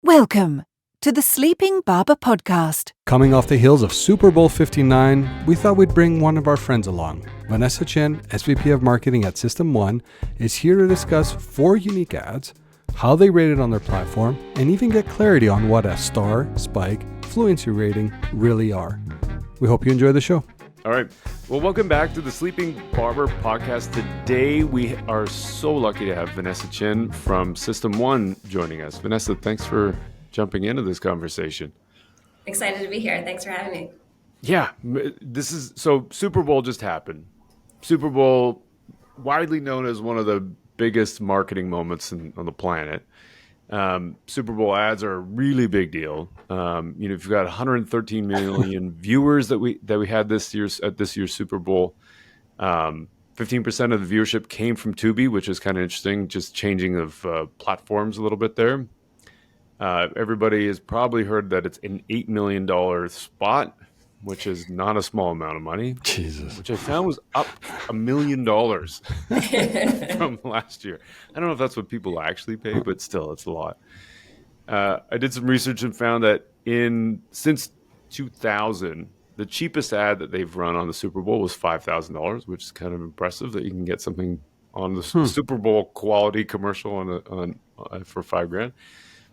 Welcome to the Sleeping Barber Podcast. Coming off the heels of Super Bowl 59, we thought we'd bring one of our friends along. Vanessa Chin, SBP of Marketing at System 1, is here to discuss 4 unique ads, how they rated on their platform, and even get clarity on what a star, spike, fluency rating really are. We hope you enjoy the show. All right. Well, welcome back to the Sleeping Barber Podcast. Today, we are so lucky to have Vanessa Chin from System 1 joining us. Vanessa, thanks for jumping into this conversation. Excited to be here. Thanks for having me. Yeah. So Super Bowl just happened. Super Bowl, widely known as one of the biggest marketing moments on the planet. Super Bowl ads are a really big deal. You've got 113 million viewers that we had this year's Super Bowl. 15% of the viewership came from Tubi, which is kind of interesting, just changing of platforms a little bit there. Everybody has probably heard that it's an $8 million spot, which is not a small amount of money. Jesus. Which I found was up $1 million from last year. I don't know if that's what people actually pay, but still, it's a lot. I did some research and found that since 2000, the cheapest ad that they've run on the Super Bowl was $5,000, which is kind of impressive that you can get something on the Super Bowl quality commercial for $5,000.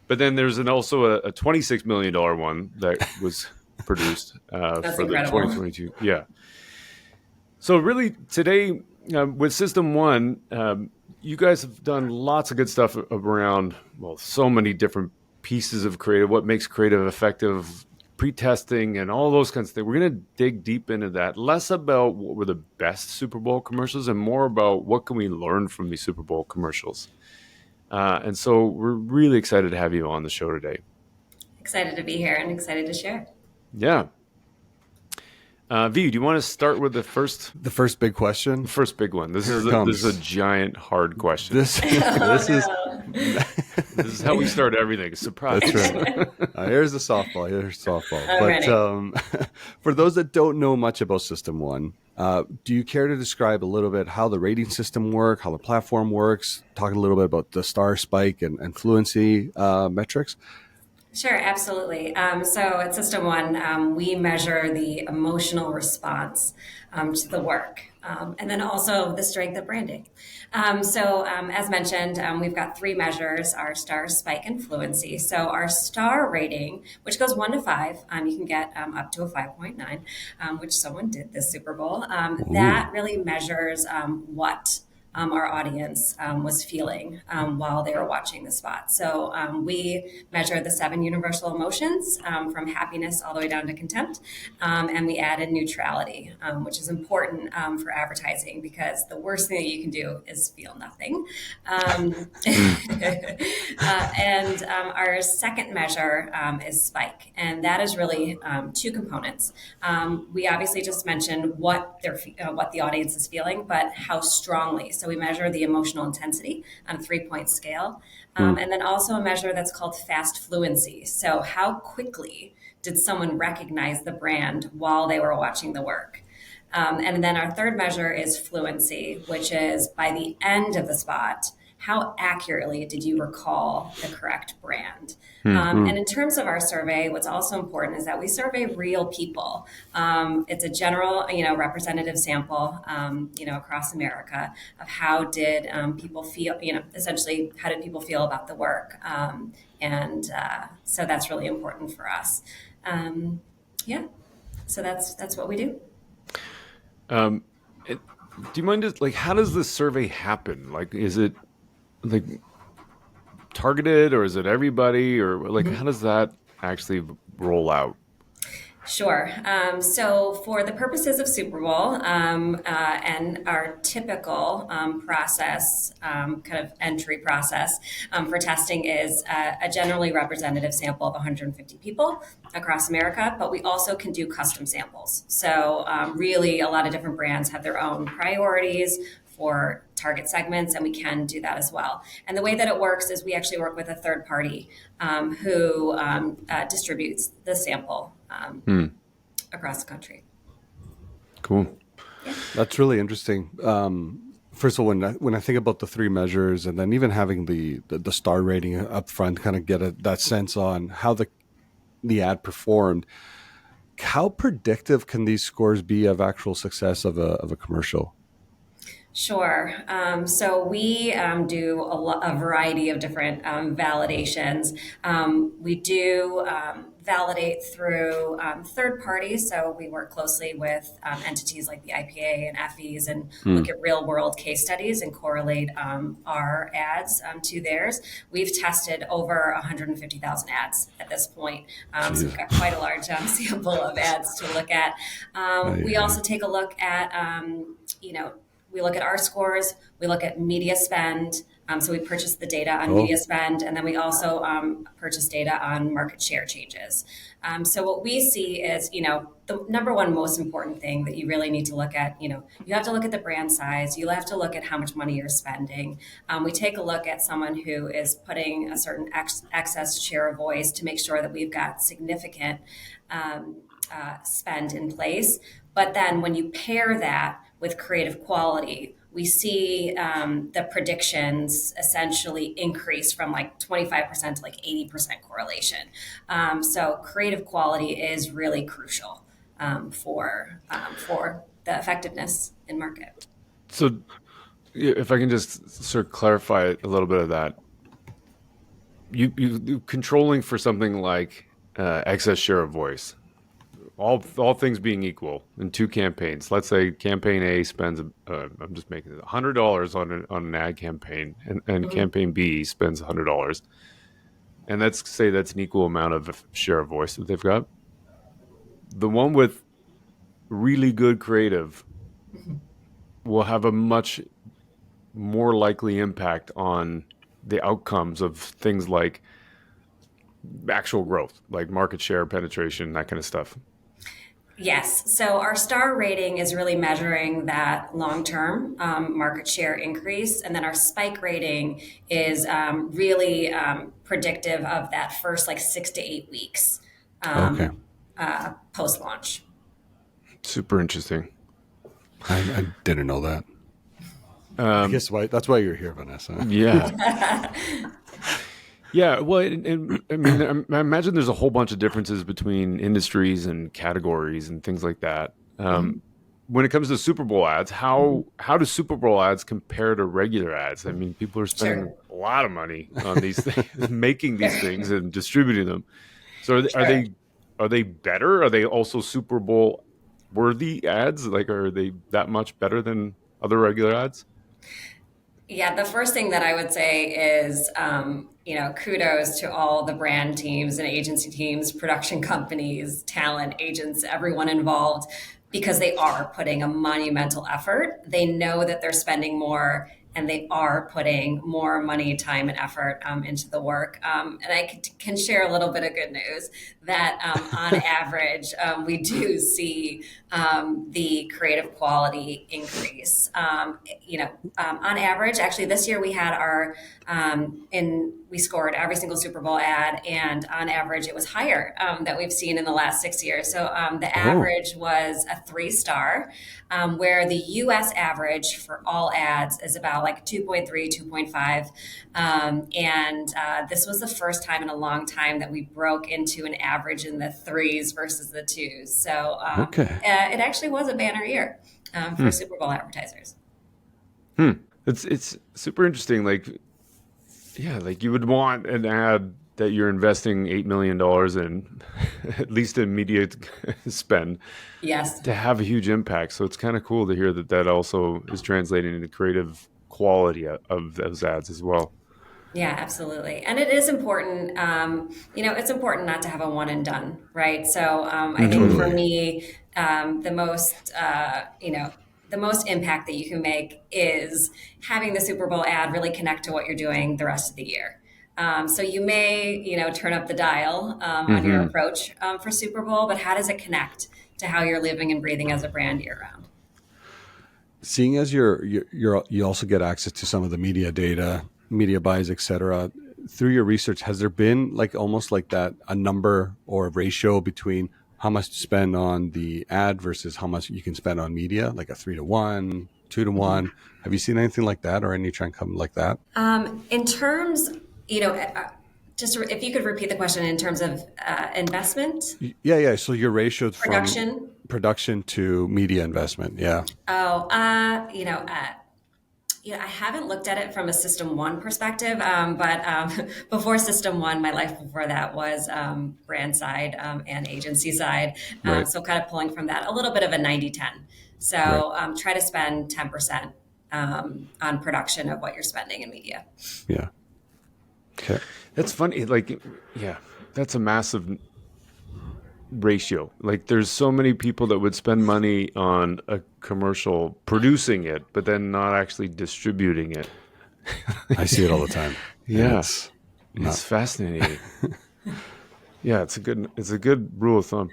But then there's also a $26 million one that was produced for incredible. The 2022. Yeah. So really today with System 1, you guys have done lots of good stuff around, so many different pieces of creative, what makes creative effective, pre-testing and all those kinds of things. We're going to dig deep into that, less about what were the best Super Bowl commercials and more about what can we learn from these Super Bowl commercials. And so we're really excited to have you on the show today. Excited to be here and excited to share. Yeah. V, do you want to start with the first big question? The first big one. This is a giant, hard question. This is how we start everything. Surprise. That's right. Here's the softball. I'm But for those that don't know much about System 1, do you care to describe a little bit how the rating system works, how the platform works, talk a little bit about the star spike and fluency metrics? Sure, absolutely. So at System 1, we measure the emotional response to the work, and then also the strength of branding. As mentioned, we've got 3 measures: our star, spike, and fluency. So our star rating, which goes 1 to 5, you can get up to a 5.9, which someone did this Super Bowl. That really measures what our audience was feeling while they were watching the spot. So we measure the 7 universal emotions from happiness all the way down to contempt. And we added neutrality, which is important for advertising because the worst thing that you can do is feel nothing. And our second measure is spike. And that is really 2 components. We obviously just mentioned what the audience is feeling, but how strongly. So we measure the emotional intensity on a 3-point scale. And then also a measure that's called fast fluency. So how quickly did someone recognize the brand while they were watching the work? And then our third measure is fluency, which is by the end of the spot, how accurately did you recall the correct brand? And in terms of our survey, what's also important is that we survey real people. It's a general, representative sample, across America of how did people feel, essentially how did people feel about the work? So that's really important for us. So that's what we do. Do you mind just how does this survey happen? Is it targeted or is it everybody or how does that actually roll out? Sure. So for the purposes of Super Bowl and our typical process, kind of entry process for testing is a generally representative sample of 150 people across America, but we also can do custom samples. So really a lot of different brands have their own priorities for target segments, and we can do that as well. And the way that it works is we actually work with a third party who distributes the sample across the country. Cool. Yeah. That's really interesting. first of all, when I think about the three measures, and then even having the star rating up front, kind of get that sense on how the ad performed. How predictive can these scores be of actual success of a commercial? Sure. So we do a variety of different validations. We do validate through third parties. So we work closely with entities like the IPA and FEs and look at real world case studies and correlate our ads to theirs. We've tested over 150,000 ads at this point. So we've got quite a large sample of ads to look at. We also take a look at, we look at our scores, we look at media spend. So we purchase the data on media spend, and then we also purchase data on market share changes. So what we see is, the number one most important thing that you really need to look at, you have to look at the brand size, you have to look at how much money you're spending. We take a look at someone who is putting a certain excess share of voice to make sure that we've got significant spend in place. But then when you pair that with creative quality, we see the predictions essentially increase from like 25% to like 80% correlation. So creative quality is really crucial for the effectiveness in market. So if I can just sort of clarify a little bit of that, you controlling for something like excess share of voice, all things being equal in two campaigns. Let's say campaign A spends, I'm just making it $100 on an ad campaign, and campaign B spends $100. And let's say that's an equal amount of share of voice that they've got. The one with really good creative will have a much more likely impact on the outcomes of things like actual growth, like market share, penetration, that kind of stuff. Yes. So our star rating is really measuring that long-term market share increase. And then our spike rating is really predictive of that first 6 to 8 weeks post-launch. Super interesting. I didn't know that. I guess that's why you're here, Vanessa. Yeah. Yeah, well, and I mean, I imagine there's a whole bunch of differences between industries and categories and things like that. When it comes to Super Bowl ads, how do Super Bowl ads compare to regular ads? I mean, people are spending a lot of money on these things, making these things and distributing them. So are they better? Are they also Super Bowl worthy ads? Like, are they that much better than other regular ads? Yeah, the first thing that I would say is, kudos to all the brand teams and agency teams, production companies, talent agents, everyone involved, because they are putting a monumental effort. They know that they're spending more, and they are putting more money, time, and effort into the work. And I can share a little bit of good news that on average, we do see the creative quality increase. On average, actually this year we had we scored every single Super Bowl ad, and on average it was higher that we've seen in the last 6 years. So the average was a 3-star, where the US average for all ads is about 2.3, 2.5. And this was the first time in a long time that we broke into an average in the 3s versus the 2s. So it actually was a banner year for Super Bowl advertisers. It's super interesting. You would want an ad that you're investing $8 million in, at least in media spend, yes, to have a huge impact. So it's kind of cool to hear that also is translating into creative quality of those ads as well. Yeah, absolutely. And it is important, it's important not to have a one and done, right? So I think for me, the most impact that you can make is having the Super Bowl ad really connect to what you're doing the rest of the year. So you may, turn up the dial on your approach for Super Bowl, but how does it connect to how you're living and breathing as a brand year round? Seeing as you also get access to some of the media data, media buys, et cetera, through your research, has there been almost that a number or a ratio between how much to spend on the ad versus how much you can spend on media, like a 3-to-1, 2-to-1. Have you seen anything like that or any trend come like that? In terms, just if you could repeat the question in terms of investment. Yeah. So your ratio from Production to media investment. Yeah. Oh, I haven't looked at it from a System 1 perspective, but before System 1, my life before that was brand side and agency side. Right. So kind of pulling from that, a little bit of a 90-10. So try to spend 10% on production of what you're spending in media. Yeah. Okay. That's funny. Like, yeah, that's a massive ratio. Like, there's so many people that would spend money on a commercial producing it, but then not actually distributing it. I see it all the time. Yes. It's fascinating. Yeah, it's a good rule of thumb.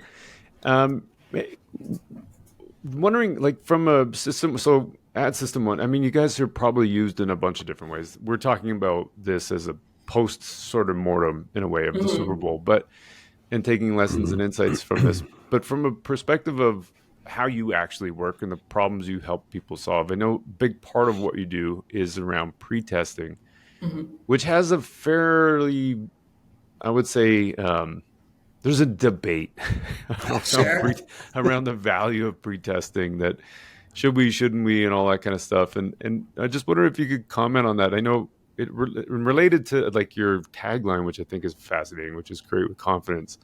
Wondering, like, from a system, so at System 1, I mean, you guys are probably used in a bunch of different ways. We're talking about this as a post sort of mortem in a way of the Super Bowl, and taking lessons and insights from this. But from a perspective of how you actually work and the problems you help people solve, I know a big part of what you do is around pre-testing, which has a fairly, I would say, there's a debate around the value of pre-testing, that should we, shouldn't we, and all that kind of stuff. And I just wonder if you could comment on that. I know it related to like your tagline, which I think is fascinating, which is create with confidence.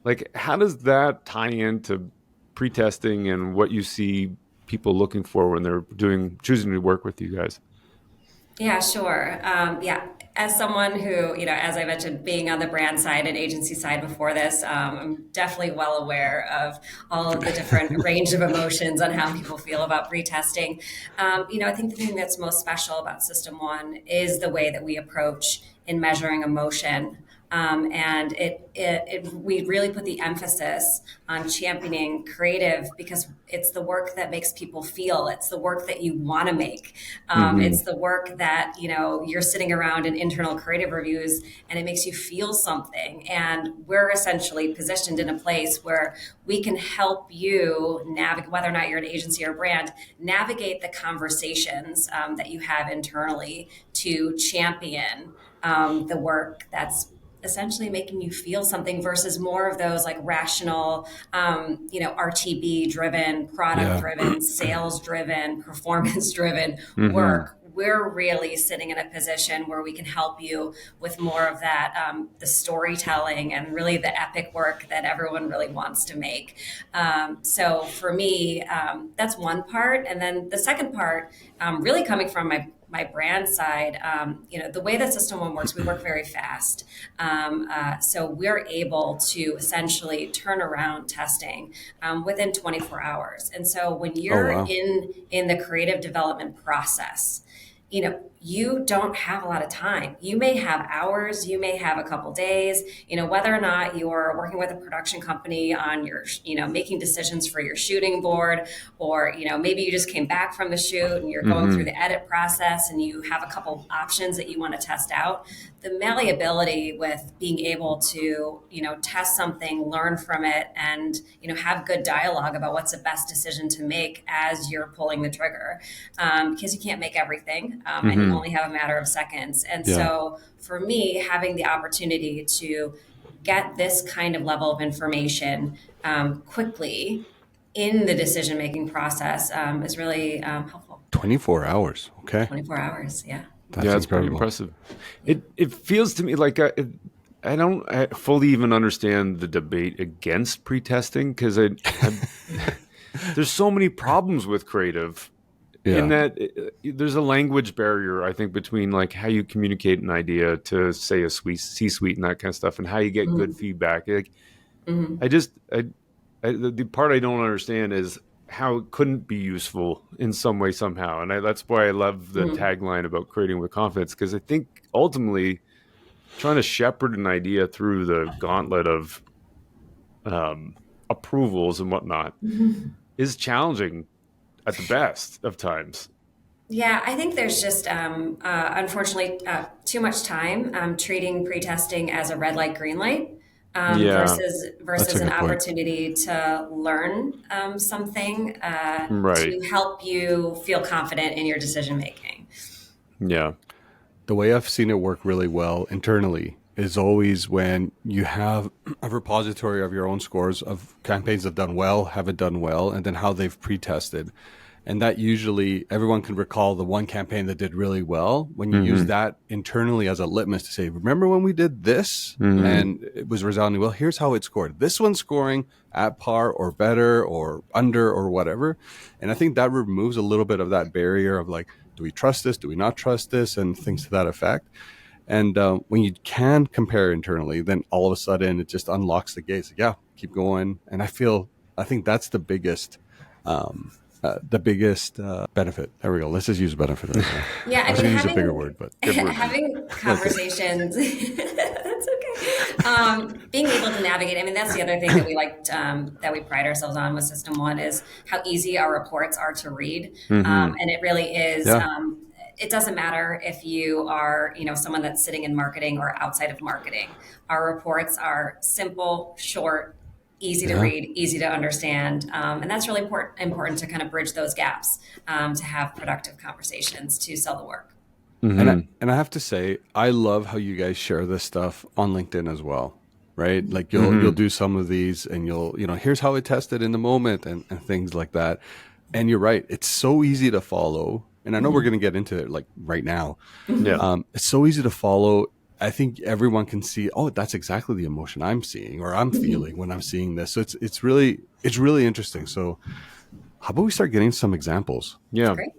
Like, how does that tie into pre-testing and what you see people looking for when they're choosing to work with you guys? Yeah, sure. As someone who, as I mentioned, being on the brand side and agency side before this, I'm definitely well aware of all of the different range of emotions on how people feel about pre-testing. I think the thing that's most special about System 1 is the way that we approach in measuring emotion. And we really put the emphasis on championing creative because it's the work that makes people feel. It's the work that you want to make. It's the work that, you're sitting around in internal creative reviews and it makes you feel something. And we're essentially positioned in a place where we can help you navigate, whether or not you're an agency or a brand, navigate the conversations that you have internally to champion the work that's essentially making you feel something versus more of those like rational, RTB driven, product driven, sales driven, performance driven work. We're really sitting in a position where we can help you with more of that, the storytelling and really the epic work that everyone really wants to make. So for me, that's one part. And then the second part, really coming from my brand side, the way that System 1 works, we work very fast. So we're able to essentially turn around testing within 24 hours. And so when you're in the creative development process, you don't have a lot of time. You may have hours, you may have a couple days, whether or not you're working with a production company on your, making decisions for your shooting board, or, maybe you just came back from the shoot and you're going through the edit process and you have a couple options that you want to test out. The malleability with being able to, test something, learn from it, and, have good dialogue about what's the best decision to make as you're pulling the trigger, because you can't make everything, and you only have a matter of seconds. And so for me, having the opportunity to get this kind of level of information quickly in the decision-making process is really helpful. 24 hours. Okay. 24 hours. Yeah. That's pretty impressive. It feels to me like I don't fully even understand the debate against pre-testing, because there's so many problems with creative. In that there's a language barrier, I think, between like how you communicate an idea to, say, a C-suite and that kind of stuff, and how you get good feedback. Like, the part I don't understand is how it couldn't be useful in some way, somehow. And that's why I love the tagline about creating with confidence, because I think ultimately trying to shepherd an idea through the gauntlet of approvals and whatnot is challenging at the best of times. Yeah, I think there's just, unfortunately, too much time treating pre-testing as a red light, green light. Yeah, versus a an good point. opportunity to learn something right. to help you feel confident in your decision making. Yeah. The way I've seen it work really well internally is always when you have a repository of your own scores of campaigns that have done well, haven't done well, and then how they've pre-tested. And that usually everyone can recall the one campaign that did really well when you use that internally as a litmus to say, remember when we did this and it was resounding well, here's how it scored. This one's scoring at par or better or under or whatever. And I think that removes a little bit of that barrier of like, do we trust this? Do we not trust this? And things to that effect. And when you can compare internally, then all of a sudden it just unlocks the gates. Like, yeah, keep going. And I think that's the biggest benefit. There we go. Let's just use benefit. Yeah, I was going to use a bigger word, but having conversations. That's okay. Being able to navigate. I mean, that's the other thing that we liked, that we pride ourselves on with System 1 is how easy our reports are to read, and it really is. Yeah. It doesn't matter if you are, someone that's sitting in marketing or outside of marketing. Our reports are simple, short, easy to read, easy to understand. And that's really important to kind of bridge those gaps, to have productive conversations to sell the work. And I have to say, I love how you guys share this stuff on LinkedIn as well, right? Like you'll do some of these and here's how it tested in the moment and things like that. And you're right. It's so easy to follow. And I know we're going to get into it like right now. Yeah. It's so easy to follow. I think everyone can see, oh, that's exactly the emotion I'm seeing or I'm feeling when I'm seeing this. So it's really interesting. So how about we start getting some examples? Yeah. Great.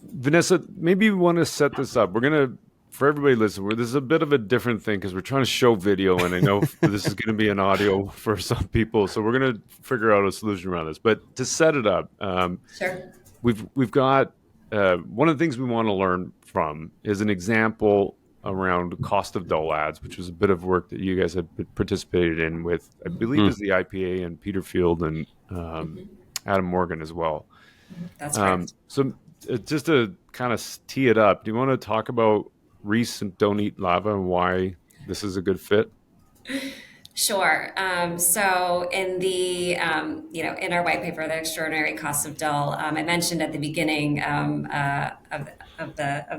Vanessa, maybe we want to set this up. We're going to, for everybody listening, this is a bit of a different thing because we're trying to show video, and I know this is going to be an audio for some people. So we're going to figure out a solution around this. But to set it up, Sure. we've got one of the things we want to learn from is an example around cost of dull ads, which was a bit of work that you guys had participated in with, I believe, is the IPA and Peter Field and Adam Morgan as well. That's right. So just to kind of tee it up, do you want to talk about Reese and Don't Eat Lava and why this is a good fit? Sure. So in the, in our white paper, The Extraordinary Cost of Dull, I mentioned at the beginning of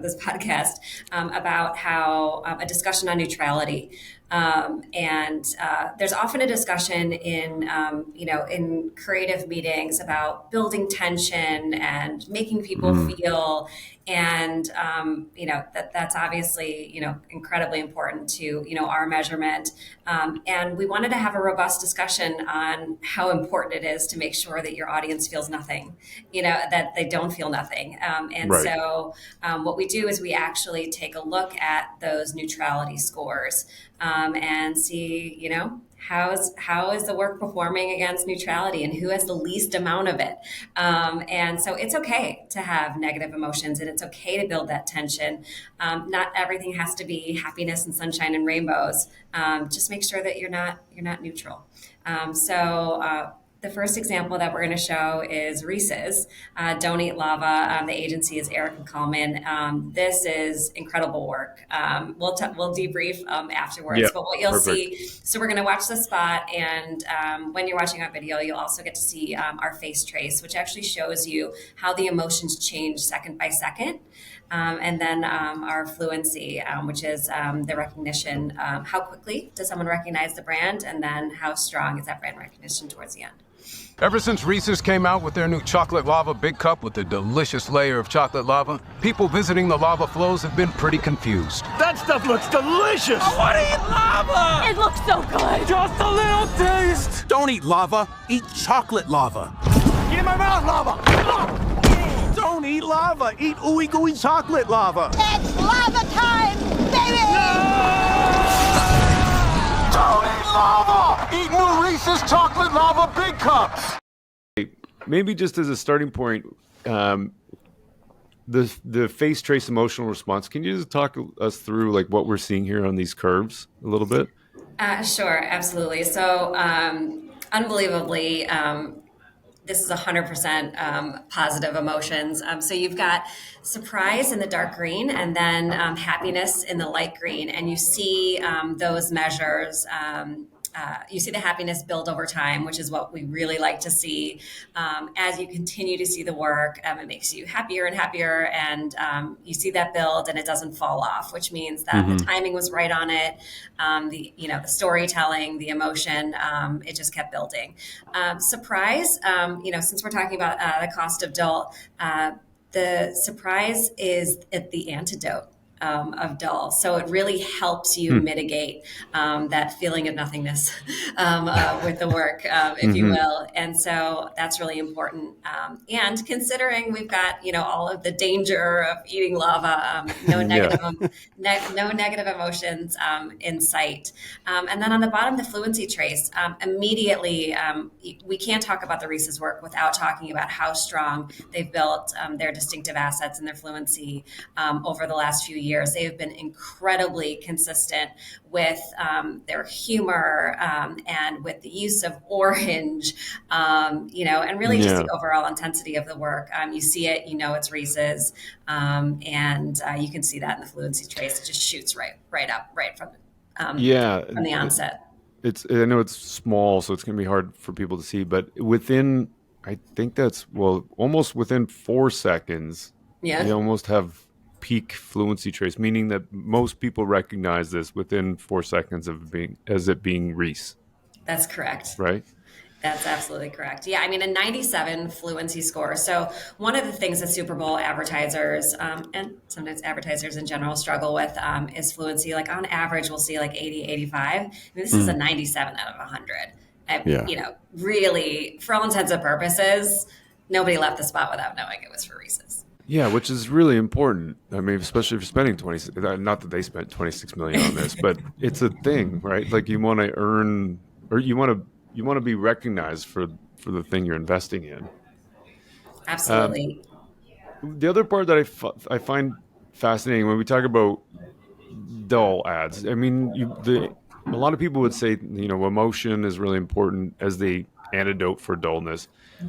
this podcast about how a discussion on neutrality. And there's often a discussion in creative meetings about building tension and making people feel, and that's obviously incredibly important to our measurement. And we wanted to have a robust discussion on how important it is to make sure that your audience feels nothing, that they don't feel nothing. So what we do is we actually take a look at those neutrality scores. And see, how is the work performing against neutrality and who has the least amount of it. And so it's okay to have negative emotions, and it's okay to build that tension. Not everything has to be happiness and sunshine and rainbows. Just make sure that you're not neutral. The first example that we're going to show is Reese's Don't Eat Lava. The agency is Eric and Kallman. This is incredible work. We'll debrief afterwards, but what you'll see, so we're going to watch the spot, and when you're watching our video, you'll also get to see our face trace, which actually shows you how the emotions change second by second. And then our Fluency, which is the recognition, how quickly does someone recognize the brand, and then how strong is that brand recognition towards the end. Ever since Reese's came out with their new chocolate lava big cup with a delicious layer of chocolate lava, people visiting the lava flows have been pretty confused. That stuff looks delicious! I want to eat lava! It looks so good! Just a little taste! Don't eat lava, eat chocolate lava. Get in my mouth, lava! Don't eat lava, eat ooey gooey chocolate lava. It's lava time, baby! Don't eat lava! Eat new Reese's chocolate lava big cups! Maybe just as a starting point, the face trace emotional response, can you just talk us through like what we're seeing here on these curves a little bit? Sure, absolutely. So unbelievably, this is 100% positive emotions. So you've got surprise in the dark green, and then happiness in the light green. And you see those measures. You see the happiness build over time, which is what we really like to see. As you continue to see the work, it makes you happier and happier, and you see that build, and it doesn't fall off, which means that the timing was right on it. The storytelling, the emotion, it just kept building. Surprise, since we're talking about the cost of dull, the surprise is the antidote of dull. So it really helps you mitigate that feeling of nothingness with the work, if you will. And so that's really important. And considering we've got, all of the danger of eating lava, no negative emotions in sight. And then on the bottom, the fluency trace, immediately, we can't talk about the Reese's work without talking about how strong they've built their distinctive assets and their fluency over the last few years. They have been incredibly consistent with their humor and with the use of orange, and really just the overall intensity of the work. You see it, it's Reese's, and you can see that in the fluency trace. It just shoots right up from from the onset. I know it's small, so it's going to be hard for people to see, but I think that's almost within 4 seconds. Yeah, you almost have peak fluency trace, meaning that most people recognize this within 4 seconds of it being Reese. That's correct. Right? That's absolutely correct. Yeah, a 97 fluency score. So one of the things that Super Bowl advertisers and sometimes advertisers in general struggle with is fluency. Like on average, we'll see like 80, 85. This is a 97 out of 100. Really, for all intents and purposes, nobody left the spot without knowing it was for Reese's. Yeah, which is really important. Especially if you're spending not that they spent $26 million on this, but it's a thing, right? Like you want to earn, or you want to be recognized for the thing you're investing in. Absolutely. The other part that I find fascinating when we talk about dull ads, a lot of people would say, emotion is really important as the antidote for dullness.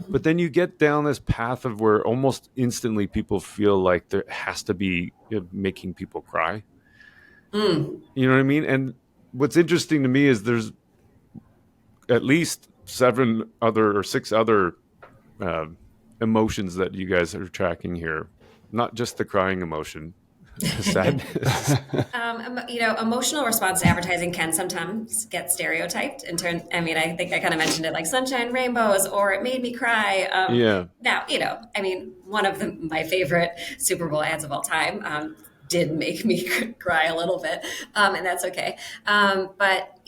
But then you get down this path of where almost instantly people feel like there has to be making people cry. You know what I mean? And what's interesting to me is there's at least 6 other emotions that you guys are tracking here, not just the crying emotion. Sadness. Emotional response to advertising can sometimes get stereotyped in turn. I think I kind of mentioned it, like sunshine, rainbows, or it made me cry. Now, one of my favorite Super Bowl ads of all time did make me cry a little bit, and that's okay. But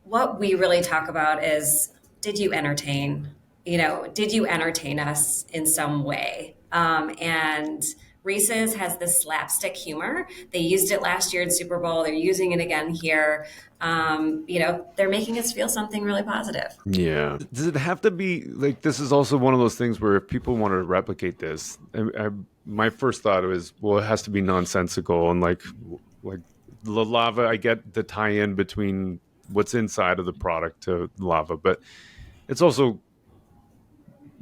what we really talk about is, did you entertain? Did you entertain us in some way? And Reese's has this slapstick humor. They used it last year in Super Bowl. They're using it again here. They're making us feel something really positive. Yeah. Does it have to be like, this is also one of those things where if people want to replicate this, my first thought was, it has to be nonsensical. And like the lava, I get the tie-in between what's inside of the product to lava, but it's also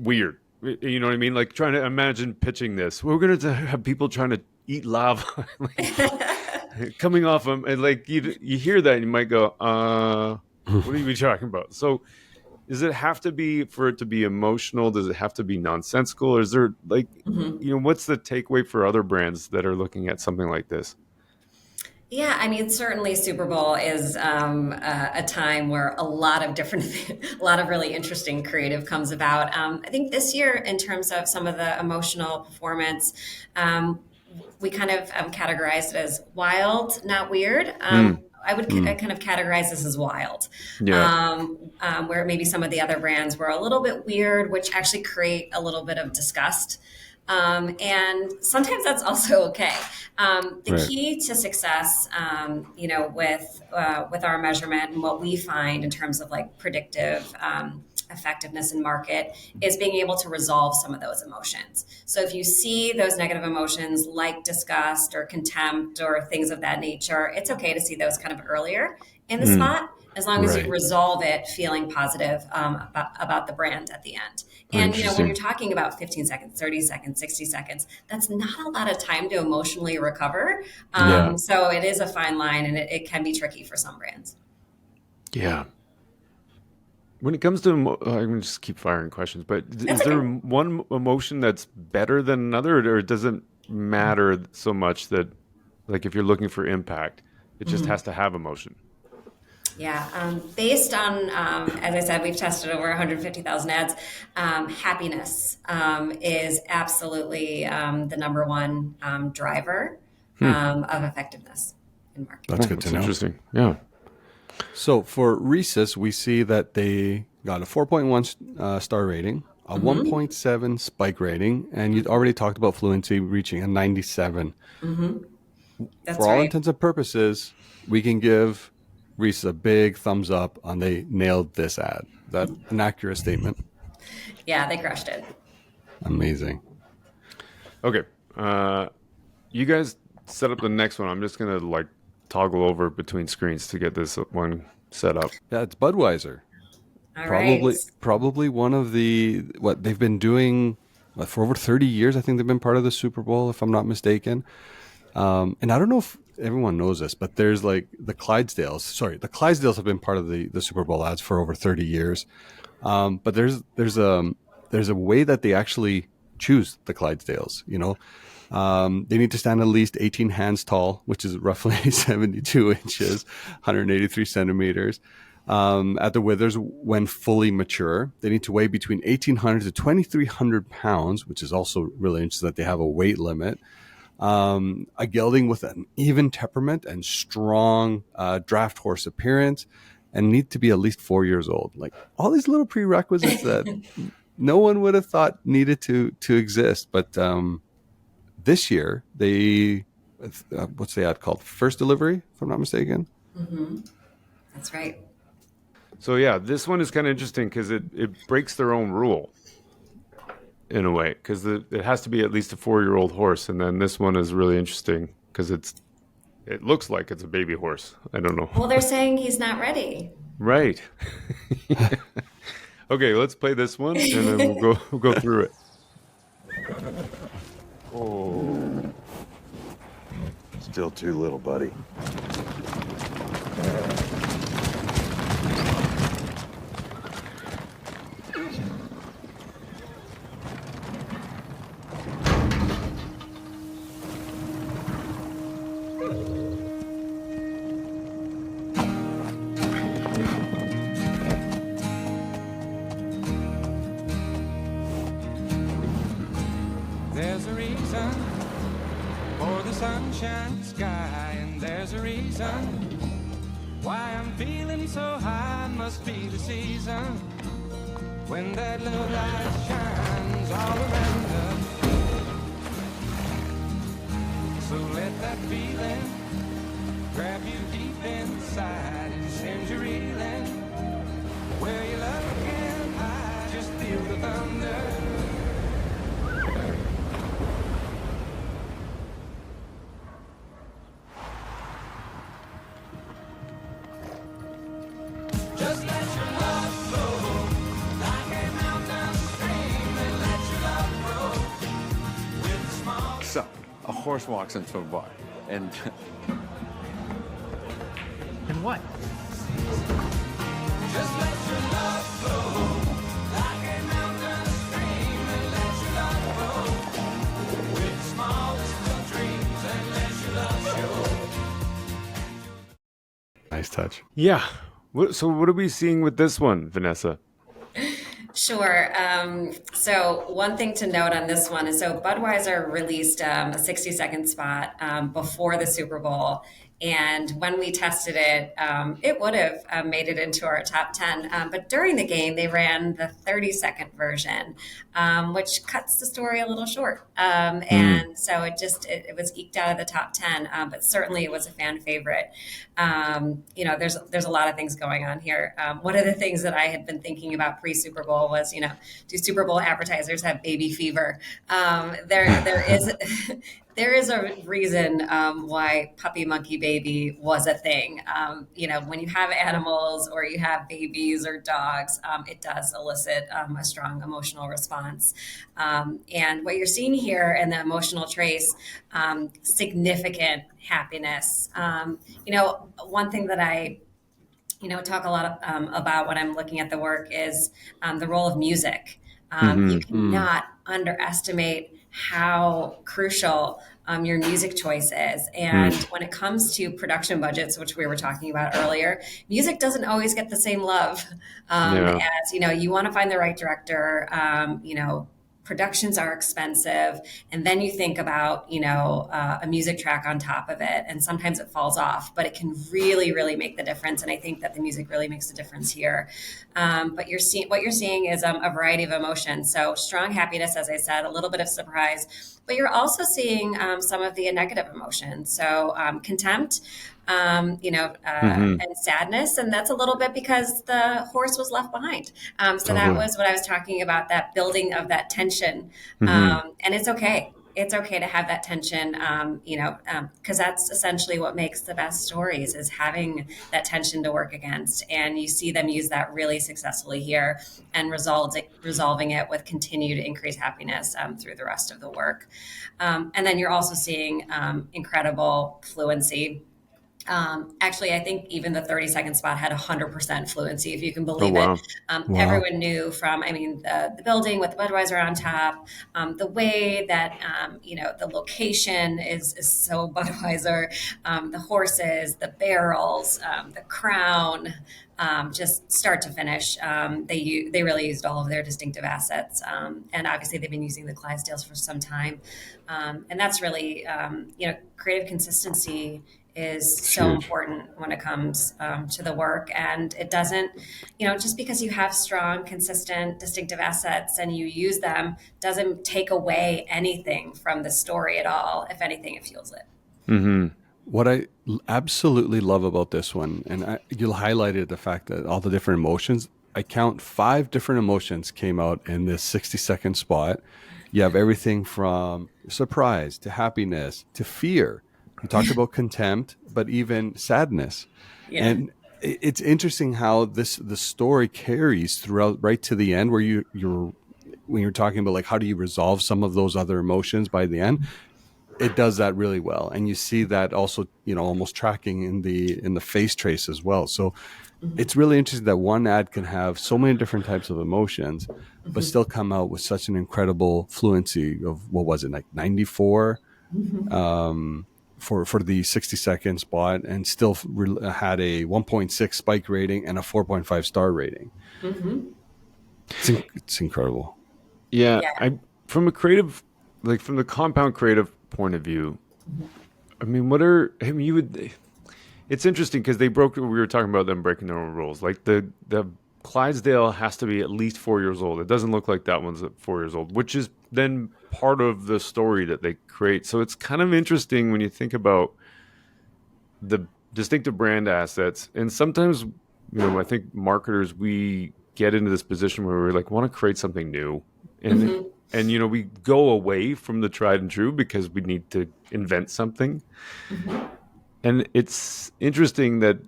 weird. You know what I mean? Like trying to imagine pitching this. We're going to have people trying to eat lava coming off them. And like you hear that and you might go, what are you talking about? So does it have to be, for it to be emotional? Does it have to be nonsensical? Or is there what's the takeaway for other brands that are looking at something like this? Yeah, certainly Super Bowl is a time where a lot of really interesting creative comes about. I think this year, in terms of some of the emotional performance, we kind of categorized it as wild, not weird. I would kind of categorize this as wild, where maybe some of the other brands were a little bit weird, which actually create a little bit of disgust. And sometimes that's also okay. The key to success, with our measurement and what we find in terms of like predictive effectiveness in market is being able to resolve some of those emotions. So if you see those negative emotions like disgust or contempt or things of that nature, it's okay to see those kind of earlier in the spot as long as you Right. resolve it feeling positive about the brand at the end. And, when you're talking about 15 seconds, 30 seconds, 60 seconds, that's not a lot of time to emotionally recover. Yeah. So it is a fine line, and it can be tricky for some brands. Yeah. When it comes to, I'm going to just keep firing questions, but is there one emotion that's better than another, or does it matter so much that, like, if you're looking for impact, it just has to have emotion? Yeah, based on, as I said, we've tested over 150,000 ads. Happiness is absolutely the number one driver of effectiveness in marketing. That's good to know. Interesting. Yeah. So for Reese's, we see that they got a 4.1 star rating, a 1.7 spike rating, and you'd already talked about Fluency reaching a 97. That's For all right. intents and purposes, we can give Reese a big thumbs up on they nailed this ad. Is that an accurate statement? Yeah, they crushed it. Amazing. Okay. You guys set up the next one. I'm just going to toggle over between screens to get this one set up. Yeah, it's Budweiser. All Probably one of what they've been doing for over 30 years. I think they've been part of the Super Bowl, if I'm not mistaken. And I don't know if everyone knows this, but there's the Clydesdales. Sorry, the Clydesdales have been part of the Super Bowl ads for over 30 years. But there's a way that they actually choose the Clydesdales. They need to stand at least 18 hands tall, which is roughly 72 inches, 183 centimeters. At the withers, when fully mature, they need to weigh between 1,800 to 2,300 pounds, which is also really interesting that they have a weight limit. A gelding with an even temperament and strong draft horse appearance, and need to be at least 4 years old. All these little prerequisites that no one would have thought needed to exist. But this year, what's the ad called? First Delivery, if I'm not mistaken. That's right. So yeah, this one is kind of interesting because it breaks their own rule in a way, because it has to be at least a 4-year-old horse, and then this one is really interesting because it looks like it's a baby horse. I don't know. Well, they're saying he's not ready. Right. Okay, let's play this one, and then we'll go through it. Oh, still too little, buddy. There's a reason for the sunshine sky, and there's a reason why I'm feeling so high. Must be the season when that little light shines all around us. So let that feeling grab you deep inside and send you reeling. Where you looking high, just feel the thunder. Just let your love flow like a mountain stream, and let your love grow with a small. So, a horse walks into a bar, and what? Just let your love flow like a mountain stream, and let your love grow with the smallest of dreams, and let your love show. Nice touch. Yeah. So what are we seeing with this one, Vanessa? Sure. So one thing to note on this one is, so Budweiser released a 60-second spot before the Super Bowl. And when we tested it, it would have made it into our top 10. But during the game, they ran the 30-second version, which cuts the story a little short. And so it was eked out of the top 10, but certainly it was a fan favorite. There's a lot of things going on here. One of the things that I had been thinking about pre-Super Bowl was, do Super Bowl advertisers have baby fever? There is there is a reason why puppy monkey baby was a thing. When you have animals or you have babies or dogs, it does elicit a strong emotional response. And what you're seeing here in the emotional trace, significant happiness. One thing that I talk a lot about when I'm looking at the work is the role of music. You cannot underestimate how crucial your music choice is. And when it comes to production budgets, which we were talking about earlier, music doesn't always get the same love as, you want to find the right director, productions are expensive. And then you think about, a music track on top of it. And sometimes it falls off, but it can really, really make the difference. And I think that the music really makes a difference here. But what you're seeing is a variety of emotions. So strong happiness, as I said, a little bit of surprise, but you're also seeing some of the negative emotions. So contempt, and sadness. And that's a little bit because the horse was left behind. So that was what I was talking about, that building of that tension. And it's okay. It's okay to have that tension, because that's essentially what makes the best stories, is having that tension to work against. And you see them use that really successfully here and resolving it with continued increased happiness through the rest of the work. And then you're also seeing incredible fluency. Actually, I think even the 30-second spot had 100% fluency, if you can believe it. Everyone knew from, the building with the Budweiser on top, the way that, the location is so Budweiser, the horses, the barrels, the crown, just start to finish. They really used all of their distinctive assets. And obviously they've been using the Clydesdales for some time. And that's really, creative consistency is so important when it comes to the work. And it doesn't, just because you have strong, consistent, distinctive assets and you use them doesn't take away anything from the story at all. If anything, it fuels it. What I absolutely love about this one, and you highlighted the fact that all the different emotions, I count 5 different emotions came out in this 60-second spot. You have everything from surprise to happiness to fear. You talked about contempt, but even sadness. Yeah. And it's interesting how the story carries throughout right to the end, where when you're talking about like how do you resolve some of those other emotions by the end, it does that really well. And you see that also, almost tracking in the face trace as well. So it's really interesting that one ad can have so many different types of emotions, but still come out with such an incredible fluency of, what was it, like 94? For the 60-second spot, and still had a 1.6 spike rating and a 4.5 star rating. It's incredible. Yeah. From the compound creative point of view, it's interesting because we were talking about them breaking their own rules. Like the Clydesdale has to be at least 4 years old. It doesn't look like that one's at 4 years old, which is then part of the story that they create. So it's kind of interesting when you think about the distinctive brand assets. And sometimes, I think marketers, we get into this position where we want to create something new. And, and we go away from the tried and true because we need to invent something. And it's interesting that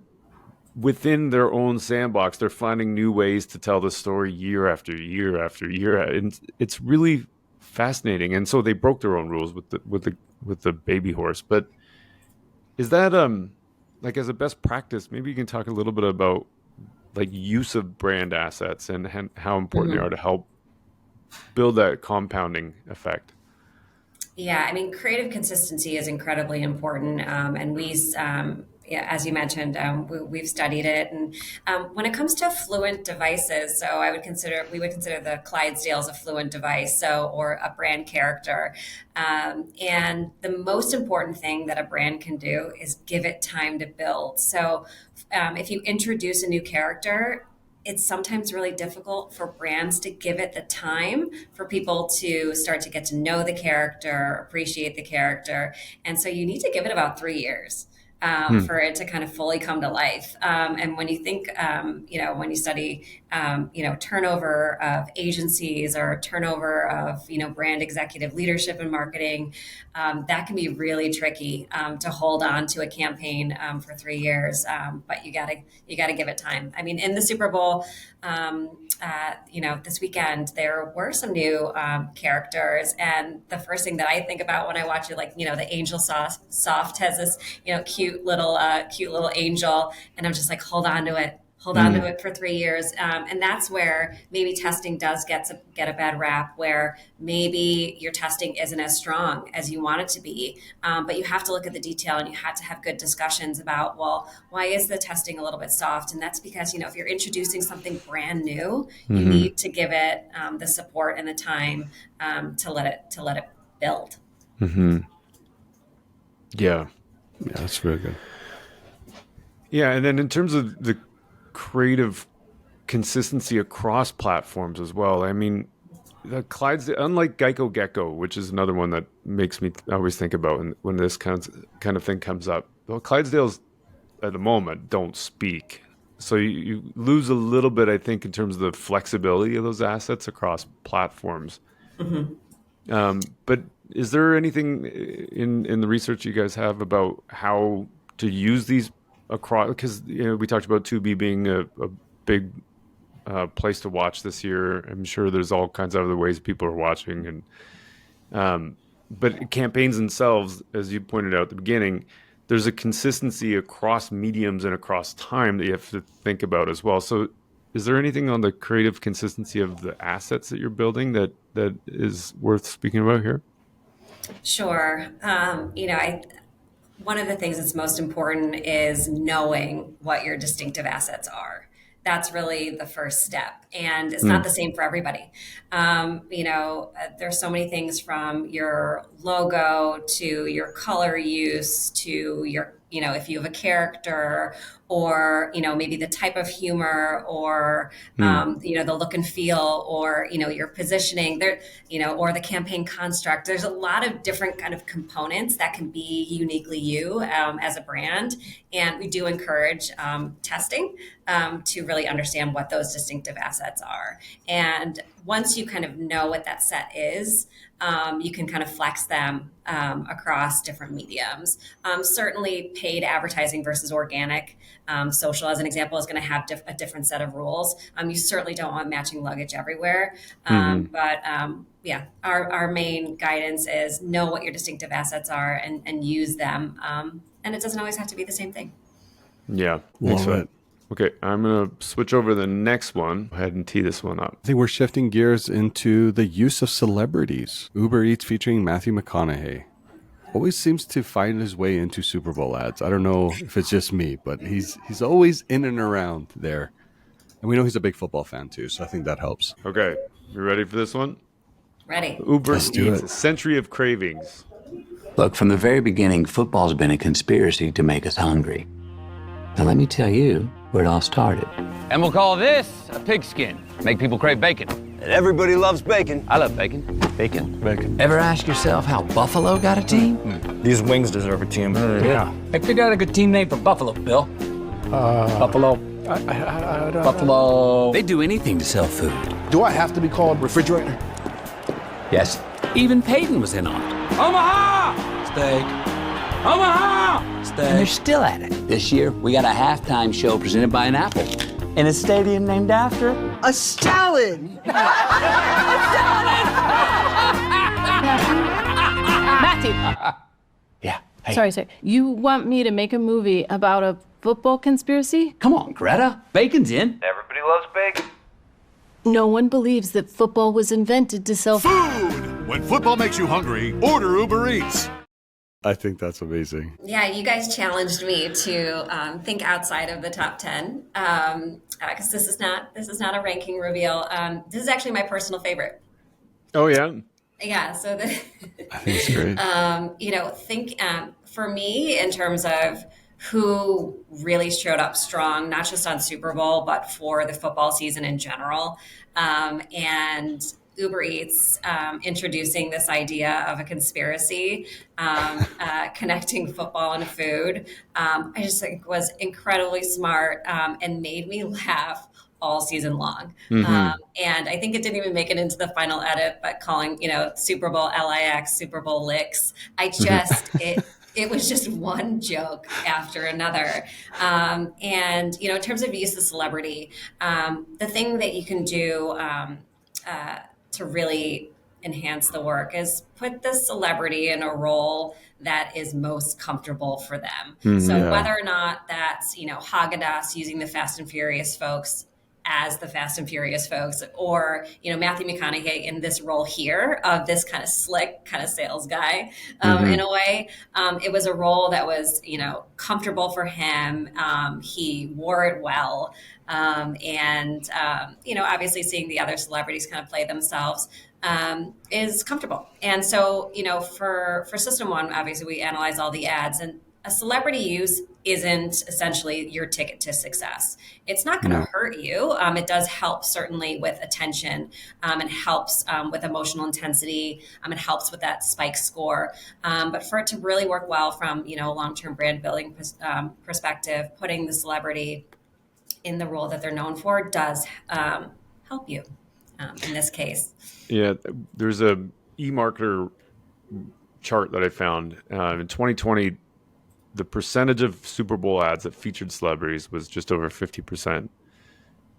within their own sandbox, they're finding new ways to tell the story year after year after year. And it's really fascinating. And so they broke their own rules with the baby horse. But is that as a best practice, maybe you can talk a little bit about use of brand assets and how important they are to help build that compounding effect. Yeah, creative consistency is incredibly important. And we, as you mentioned, we've studied it. And when it comes to fluent devices, so we would consider the Clydesdales a fluent device, or a brand character. And the most important thing that a brand can do is give it time to build. So if you introduce a new character, it's sometimes really difficult for brands to give it the time for people to start to get to know the character, appreciate the character. And so you need to give it about 3 years. for it to kind of fully come to life. And when you think, when you study, turnover of agencies or turnover of, brand executive leadership and marketing, that can be really tricky to hold on to a campaign for 3 years. But you gotta give it time. I mean, in the Super Bowl, this weekend, there were some new characters. And the first thing that I think about when I watch it, the Angel Soft has this, cute little angel. And I'm just like, hold on to it for 3 years. And that's where maybe testing does get a bad rap, where maybe your testing isn't as strong as you want it to be. But you have to look at the detail, and you have to have good discussions about, well, why is the testing a little bit soft? And that's because, if you're introducing something brand new, you need to give it the support and the time to let it build. Mm-hmm. Yeah, that's really good. Yeah, and then in terms of the creative consistency across platforms as well. I mean, the Clydesdale, unlike Geico Gecko, which is another one that makes me always think about when this kind of thing comes up. Well, Clydesdales at the moment don't speak. So you lose a little bit, I think, in terms of the flexibility of those assets across platforms. Mm-hmm. But is there anything in the research you guys have about how to use these across, because we talked about Tubi being a big place to watch this year. I'm sure there's all kinds of other ways people are watching, and but campaigns themselves, as you pointed out at the beginning, there's a consistency across mediums and across time that you have to think about as well. So is there anything on the creative consistency of the assets that you're building that is worth speaking about here? Sure. One of the things that's most important is knowing what your distinctive assets are. That's really the first step. And it's not the same for everybody. There's so many things from your logo to your color use to your, if you have a character or, maybe the type of humor or, the look and feel or, your positioning there, or the campaign construct. There's a lot of different kind of components that can be uniquely you as a brand. And we do encourage testing to really understand what those distinctive assets are. And once you kind of know what that set is, you can kind of flex them across different mediums. Certainly paid advertising versus organic. Social, as an example, is going to have a different set of rules. You certainly don't want matching luggage everywhere. But our main guidance is know what your distinctive assets are and use them. And it doesn't always have to be the same thing. Yeah. Love it. Okay, I'm going to switch over to the next one. Go ahead and tee this one up. I think we're shifting gears into the use of celebrities. Uber Eats featuring Matthew McConaughey always seems to find his way into Super Bowl ads. I don't know if it's just me, but he's always in and around there. And we know he's a big football fan too, so I think that helps. Okay, you ready for this one? Ready. Uber Eats, a century of cravings. Look, from the very beginning, football's been a conspiracy to make us hungry. Now let me tell you where it all started. And we'll call this a pigskin. Make people crave bacon. And everybody loves bacon. I love bacon. Bacon. Ever ask yourself how Buffalo got a team? These wings deserve a team. Yeah. I figured out a good team name for Buffalo, Bill. Buffalo. Buffalo. They do anything to sell food. Do I have to be called refrigerator? Yes. Even Peyton was in on it. Omaha! Steak. Omaha! Steak. And they're still at it. This year, we got a halftime show presented by an apple. In a stadium named after a salad. Matthew. Yeah. Hey. Sorry. You want me to make a movie about a football conspiracy? Come on, Greta. Bacon's in. Everybody loves bacon. No one believes that football was invented to sell food. When football makes you hungry, order Uber Eats. I think that's amazing. Yeah, you guys challenged me to think outside of the top 10 because this is not a ranking reveal. This is actually my personal favorite. Oh yeah. Yeah. So I think it's great. For me in terms of who really showed up strong, not just on Super Bowl, but for the football season in general. And Uber Eats introducing this idea of a conspiracy, connecting football and food, I just think was incredibly smart and made me laugh all season long. And I think it didn't even make it into the final edit, but calling, Super Bowl LIX, Super Bowl licks. It was just one joke after another. And, in terms of use of celebrity, the thing that you can do to really enhance the work is put the celebrity in a role that is most comfortable for them. So whether or not that's, Haagen-Dazs using the Fast and Furious folks as the Fast and Furious folks, or, Matthew McConaughey in this role here of this kind of slick kind of sales guy, in a way, it was a role that was, comfortable for him. He wore it well. Obviously seeing the other celebrities kind of play themselves, is comfortable. And so, for System 1, obviously we analyze all the ads, and a celebrity use isn't essentially your ticket to success. It's not going to hurt you. It does help certainly with attention. It helps with emotional intensity. It helps with that spike score. But for it to really work well from, a long-term brand building perspective, putting the celebrity in the role that they're known for does help you in this case. Yeah, there's a eMarketer chart that I found in 2020. The percentage of Super Bowl ads that featured celebrities was just over 50%. And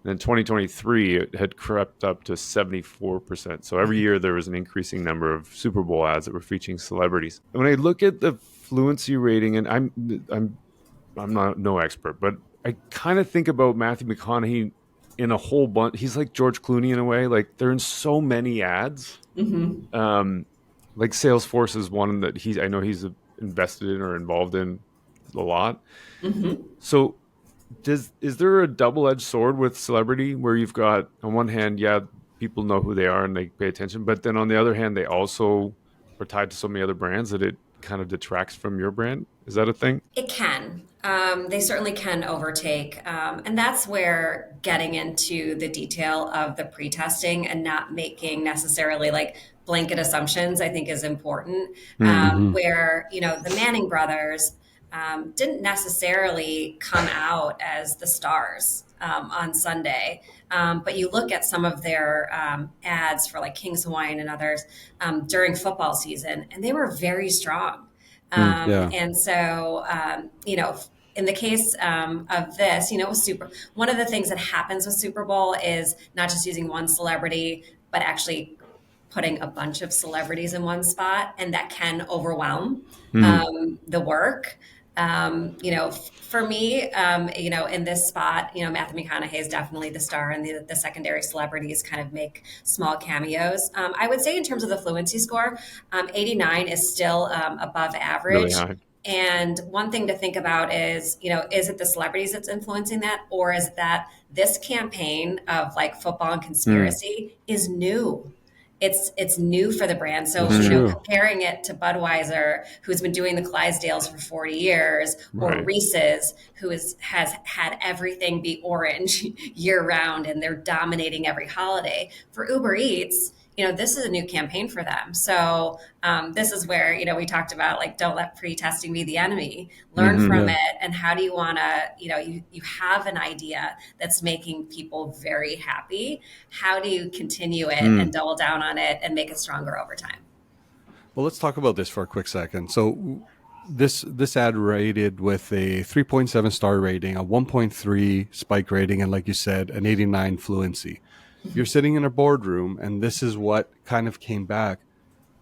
in 2023, it had crept up to 74%. So every year there was an increasing number of Super Bowl ads that were featuring celebrities. When I look at the Fluency rating, and I'm not no expert, but I kind of think about Matthew McConaughey in a whole bunch. He's like George Clooney in a way. Like they're in so many ads. Like Salesforce is one that I know he's invested in or involved in a lot. So is there a double-edged sword with celebrity where you've got on one hand, people know who they are and they pay attention, but then on the other hand, they also are tied to so many other brands that it kind of detracts from your brand? Is that a thing? It can. They certainly can overtake. And that's where getting into the detail of the pre-testing and not making necessarily like blanket assumptions, I think is important. Where, the Manning brothers didn't necessarily come out as the stars on Sunday. But you look at some of their ads for like King's Hawaiian and others during football season, and they were very strong. And so, in the case of this, one of the things that happens with Super Bowl is not just using one celebrity, but actually putting a bunch of celebrities in one spot, and that can overwhelm the work. For me, in this spot, Matthew McConaughey is definitely the star, and the secondary celebrities kind of make small cameos. I would say in terms of the Fluency score, 89 is still above average. Really high. And one thing to think about is, is it the celebrities that's influencing that, or is it that this campaign of like football and conspiracy is new? It's new for the brand. So, comparing it to Budweiser, who's been doing the Clydesdales for 40 years, or Reese's, who has had everything be orange year round, and they're dominating every holiday. For Uber Eats, this is a new campaign for them. So this is where, we talked about like, don't let pre-testing be the enemy. Learn from it. And how do you want to, you have an idea that's making people very happy. How do you continue it and double down on it and make it stronger over time? Well, let's talk about this for a quick second. So this ad rated with a 3.7 star rating, a 1.3 spike rating, and like you said, an 89 Fluency. You're sitting in a boardroom, and this is what kind of came back.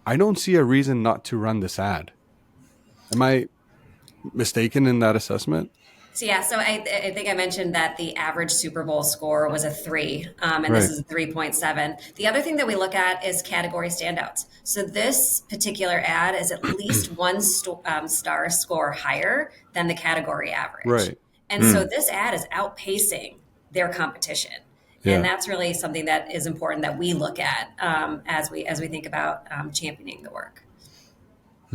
I don't see a reason not to run this ad. Am I mistaken in that assessment? So I think I mentioned that the average Super Bowl score was a 3, and this is a 3.7. The other thing that we look at is category standouts. So this particular ad is at least one star score higher than the category average. Right. And so this ad is outpacing their competition. Yeah. And that's really something that is important that we look at as we think about championing the work.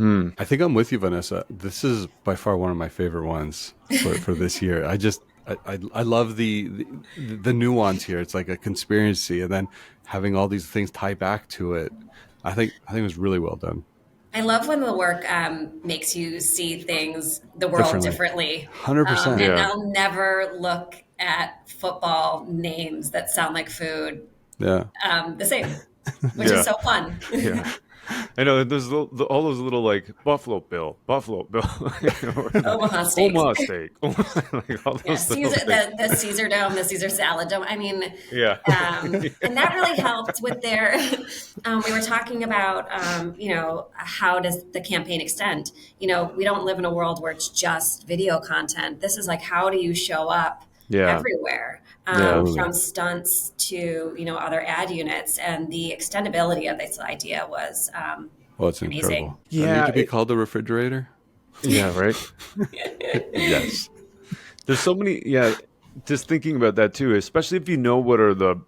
I think I'm with you, Vanessa. This is by far one of my favorite ones for this year. I love the nuance here. It's like a conspiracy, and then having all these things tie back to it. I think it was really well done. I love when the work makes you see the world differently. 100%. And I'll never look at football names that sound like food the same, which is so fun. Yeah. I know there's all those little like Buffalo Bill, Omaha steak, like all those the Caesar Dome, the Caesar Salad Dome. I mean, and that really helped with their. We were talking about, how does the campaign extend? We don't live in a world where it's just video content. This is like, how do you show up everywhere? From stunts to other ad units, and the extendability of this idea was it's amazing. Incredible. Yeah, need to be called the refrigerator. Yeah, right. Yes. There's so many. Yeah, just thinking about that too, especially if you know what are the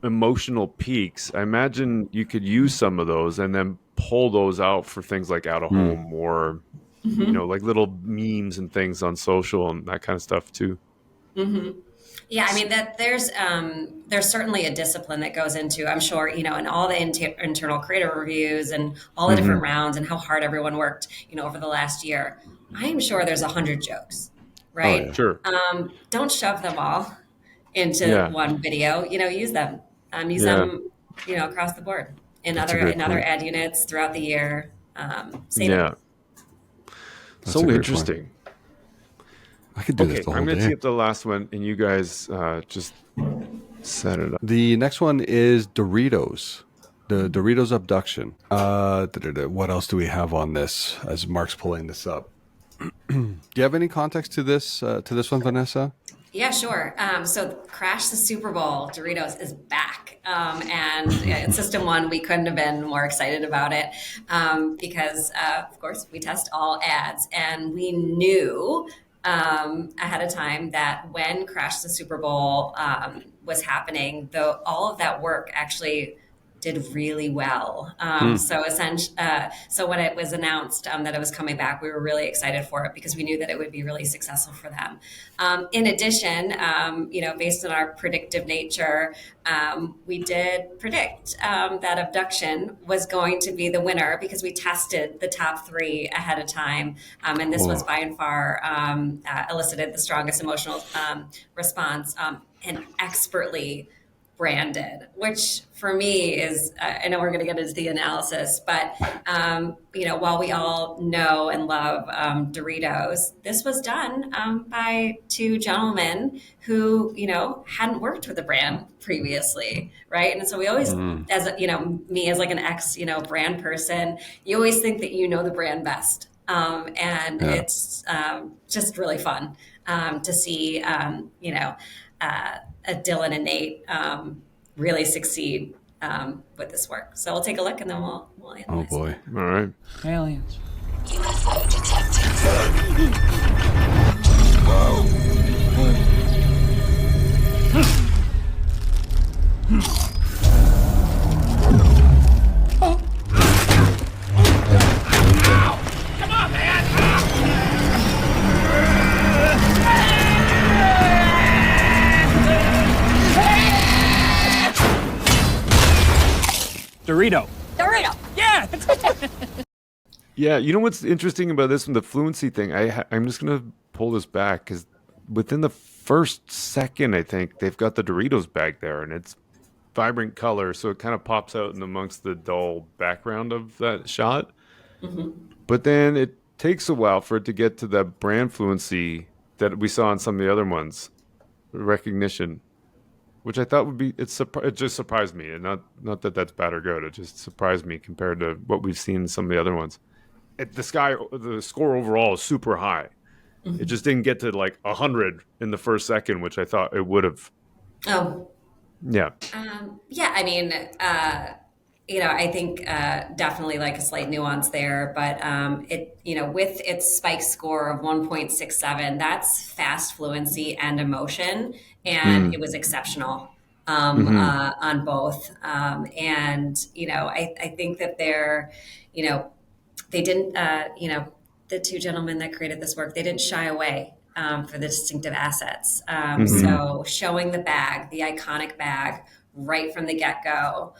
emotional peaks. I imagine you could use some of those and then pull those out for things like out of home or like little memes and things on social and that kind of stuff too. Mm-hmm. Yeah, I mean that there's certainly a discipline that goes into, I'm sure, in all the internal creator reviews and all the different rounds and how hard everyone worked, over the last year. I am sure there's 100 jokes, right? Oh, yeah. Sure. Don't shove them all into one video. Use them. Use them, across the board in other ad units throughout the year. So interesting. I could do this the whole I'm going to day. tee up the last one, and you guys just set it up. The next one is Doritos, the Doritos abduction. What else do we have on this as Mark's pulling this up? Do you have any context to this one, Vanessa? Yeah, sure. So Crash the Super Bowl Doritos is back. And in System 1, we couldn't have been more excited about it because, of course, we test all ads. And we knew ahead of time that when Crash the Super Bowl was happening, all of that work actually did really well. So when it was announced that it was coming back, we were really excited for it because we knew that it would be really successful for them. In addition, based on our predictive nature, we did predict that abduction was going to be the winner because we tested the top 3 ahead of time. And this was by and far elicited the strongest emotional response and expertly branded, which for me is, I know we're going to get into the analysis, but, while we all know and love Doritos, this was done by 2 gentlemen who, hadn't worked with the brand previously, right? And so we always, as me as like an ex, brand person, you always think that the brand best. It's just really fun to see, Dylan and Nate really succeed with this work. So we'll take a look and then we'll analyze. Oh boy. All right. Aliens. UFO detected. Come on, man! Dorito. Yeah. Yeah, you know what's interesting about this one, the Fluency thing? I'm just going to pull this back because within the first second, I think, they've got the Doritos bag there, and it's vibrant color, so it kind of pops out in amongst the dull background of that shot. Mm-hmm. But then it takes a while for it to get to the brand fluency that we saw in some of the other ones, recognition, which I thought would be, it just surprised me. And not that that's bad or good. It just surprised me compared to what we've seen in some of the other ones. The score overall is super high. Mm-hmm. It just didn't get to like 100 in the first second, which I thought it would have. Oh. Yeah. I mean, I think definitely like a slight nuance there, but with its spike score of 1.67, that's fast fluency and emotion, and it was exceptional on both. I think that they didn't, the 2 gentlemen that created this work, they didn't shy away for the distinctive assets. So showing the bag, the iconic bag, right from the get-go,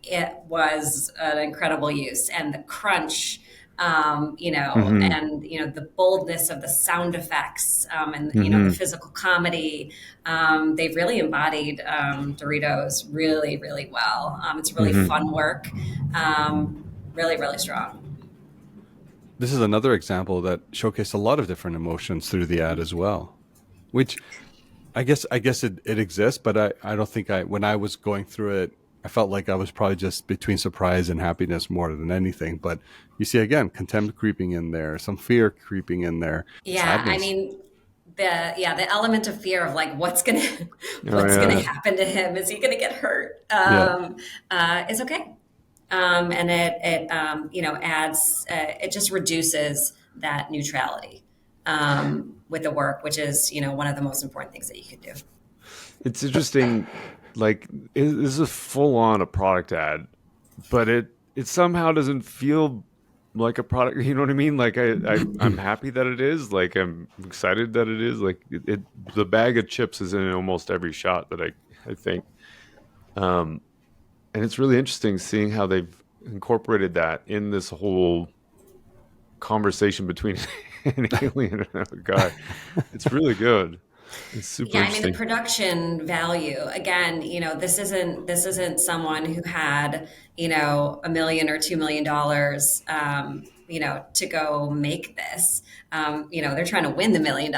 it was an incredible use. And the crunch, and the boldness of the sound effects, and the physical comedy. They've really embodied Doritos really, really well. It's really fun work, really, really strong. This is another example that showcased a lot of different emotions through the ad as well, which I guess it exists, but I don't think when I was going through it, I felt like I was probably just between surprise and happiness more than anything. But you see, again, contempt creeping in there, some fear creeping in there. Yeah, sadness. I mean, the element of fear of like what's gonna happen to him? Is he gonna get hurt? Is okay. And it adds, it just reduces that neutrality with the work, which is, one of the most important things that you can do. It's interesting, like this is a full-on a product ad, but it somehow doesn't feel like a product. You know what I mean? Like I'm happy that it is. Like I'm excited that it is. Like the bag of chips is in almost every shot that I think. And it's really interesting seeing how they've incorporated that in this whole conversation between an alien and a guy. It's really good. It's super interesting. I mean, the production value, again, this isn't someone who had, $1 million or $2 million, to go make this. They're trying to win the $1 million.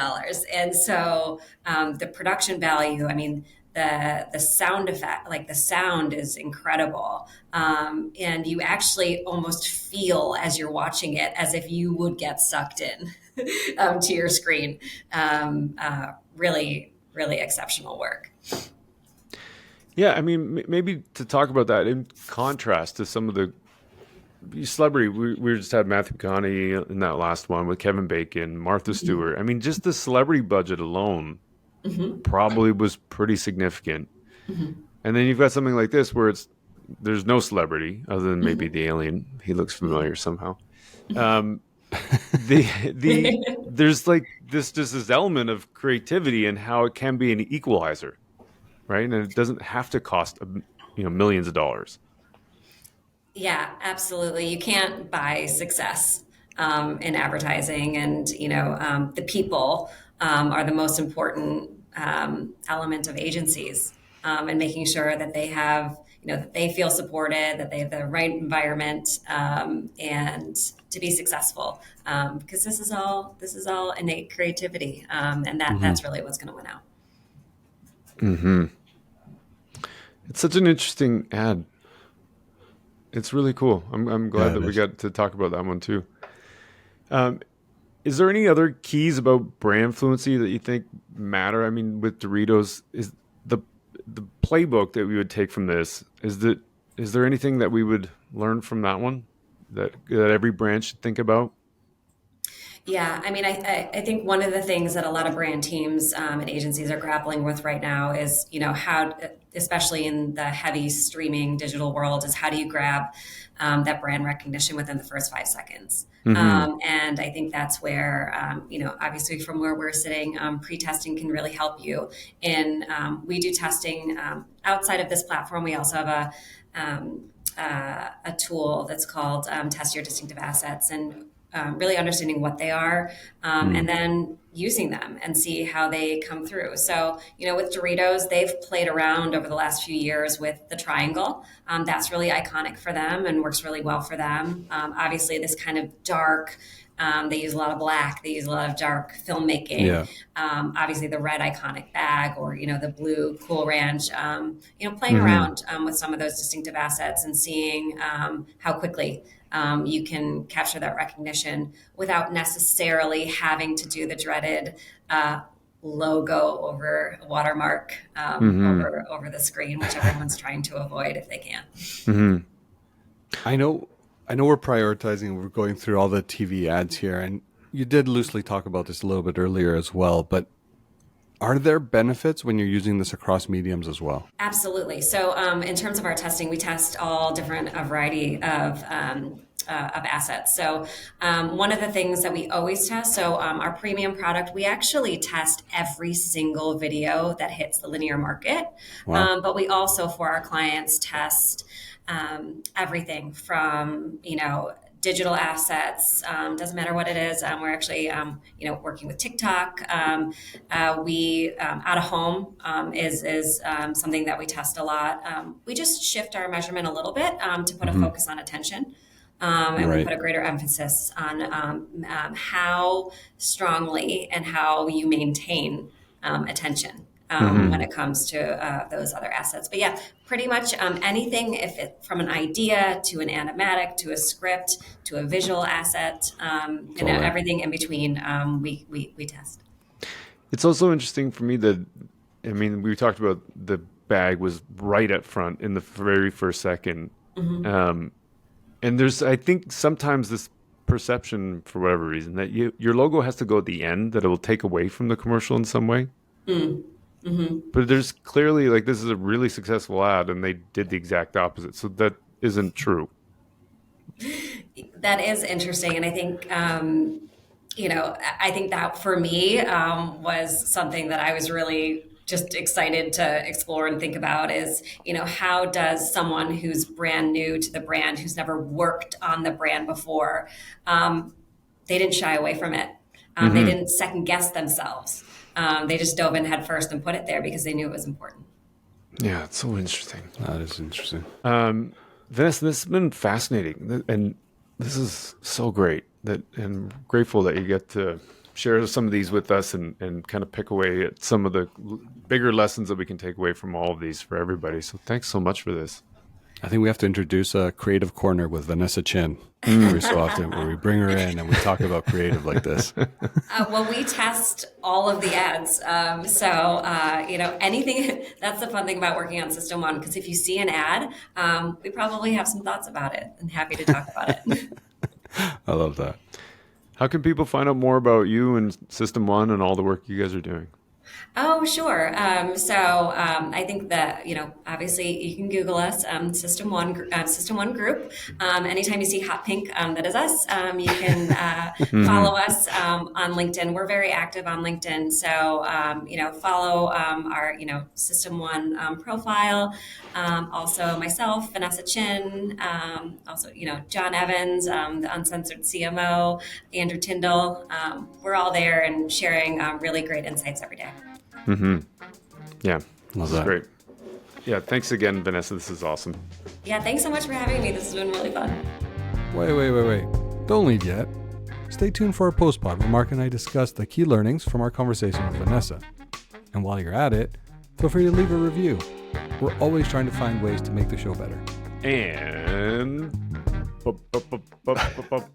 And so the production value, I mean, the sound effect, like the sound is incredible. And you actually almost feel as you're watching it as if you would get sucked in to your screen. Really, really exceptional work. Yeah, I mean, maybe to talk about that in contrast to some of the celebrity, we just had Matthew McConaughey in that last one with Kevin Bacon, Martha Stewart. I mean, just the celebrity budget alone probably was pretty significant. And then you've got something like this where there's no celebrity other than maybe the alien. He looks familiar somehow. There's like this element of creativity and how it can be an equalizer, right? And it doesn't have to cost millions of dollars. Yeah, absolutely. You can't buy success in advertising, and the people are the most important element of agencies, and making sure that they have, that they feel supported, that they have the right environment, and to be successful. Because this is all innate creativity, and that's really what's going to win out. It's such an interesting ad. It's really cool. I'm glad that we got to talk about that one too. Is there any other keys about brand fluency that you think matter? I mean, with Doritos, is the playbook that we would take from this, is there anything that we would learn from that one that every brand should think about? Yeah, I mean, I think one of the things that a lot of brand teams and agencies are grappling with right now is, how, especially in the heavy streaming digital world, is how do you grab that brand recognition within the first 5 seconds? And I think that's where, obviously from where we're sitting, pre-testing can really help you. We do testing outside of this platform. We also have a tool that's called Test Your Distinctive Assets, and really understanding what they are, and then using them and see how they come through. So, with Doritos, they've played around over the last few years with the triangle. That's really iconic for them and works really well for them. Obviously, this kind of dark, they use a lot of black, they use a lot of dark filmmaking. Yeah. Obviously, the red iconic bag, or, the blue Cool Ranch, playing around with some of those distinctive assets and seeing how quickly you can capture that recognition without necessarily having to do the dreaded logo over watermark over the screen, which everyone's trying to avoid if they can. I know we're prioritizing, we're going through all the TV ads here, and you did loosely talk about this a little bit earlier as well, but are there benefits when you're using this across mediums as well? Absolutely. So in terms of our testing, we test all different, a variety of assets. So one of the things that we always test, so our premium product, we actually test every single video that hits the linear market. Wow. But we also, for our clients, test everything from, digital assets, doesn't matter what it is. We're actually, working with TikTok. We out of home is something that we test a lot. We just shift our measurement a little bit to put a focus on attention. And we put a greater emphasis on how strongly and how you maintain attention when it comes to those other assets. But yeah, pretty much anything, if it from an idea to an animatic to a script to a visual asset, everything in between, we test. It's also interesting for me that, we talked about the bag was right up front in the very first second. And there's, I think, sometimes this perception, for whatever reason, that your logo has to go at the end, that it will take away from the commercial in some way. But there's clearly, this is a really successful ad, and they did the exact opposite. So that isn't true. That is interesting. And I think, I think that for me was something that I was really just excited to explore and think about is, how does someone who's brand new to the brand, who's never worked on the brand before, they didn't shy away from it. They didn't second guess themselves. They just dove in head first and put it there because they knew it was important. Yeah, it's so interesting. That is interesting. Vanessa, this has been fascinating. And this is so great and grateful that you get to share some of these with us and kind of pick away at some of the bigger lessons that we can take away from all of these for everybody. So thanks so much for this. I think we have to introduce a creative corner with Vanessa Chin every so often, where we bring her in and we talk about creative like this. Well, we test all of the ads. Anything, that's the fun thing about working on System 1, because if you see an ad, we probably have some thoughts about it and happy to talk about it. I love that. How can people find out more about you and System 1 and all the work you guys are doing? Oh, sure. I think that, obviously you can Google us, System 1 Group. Anytime you see hot pink, that is us. You can follow us on LinkedIn. We're very active on LinkedIn. So, follow our, System 1 profile. Also myself, Vanessa Chin, also, John Evans, the Uncensored CMO, Andrew Tyndall. We're all there and sharing really great insights every day. Yeah, love this that. is great. Yeah, thanks again, Vanessa. This is awesome. Yeah, thanks so much for having me. This has been really fun. Wait. Don't leave yet. Stay tuned for our post-pod where Mark and I discuss the key learnings from our conversation with Vanessa. And while you're at it, feel free to leave a review. We're always trying to find ways to make the show better. And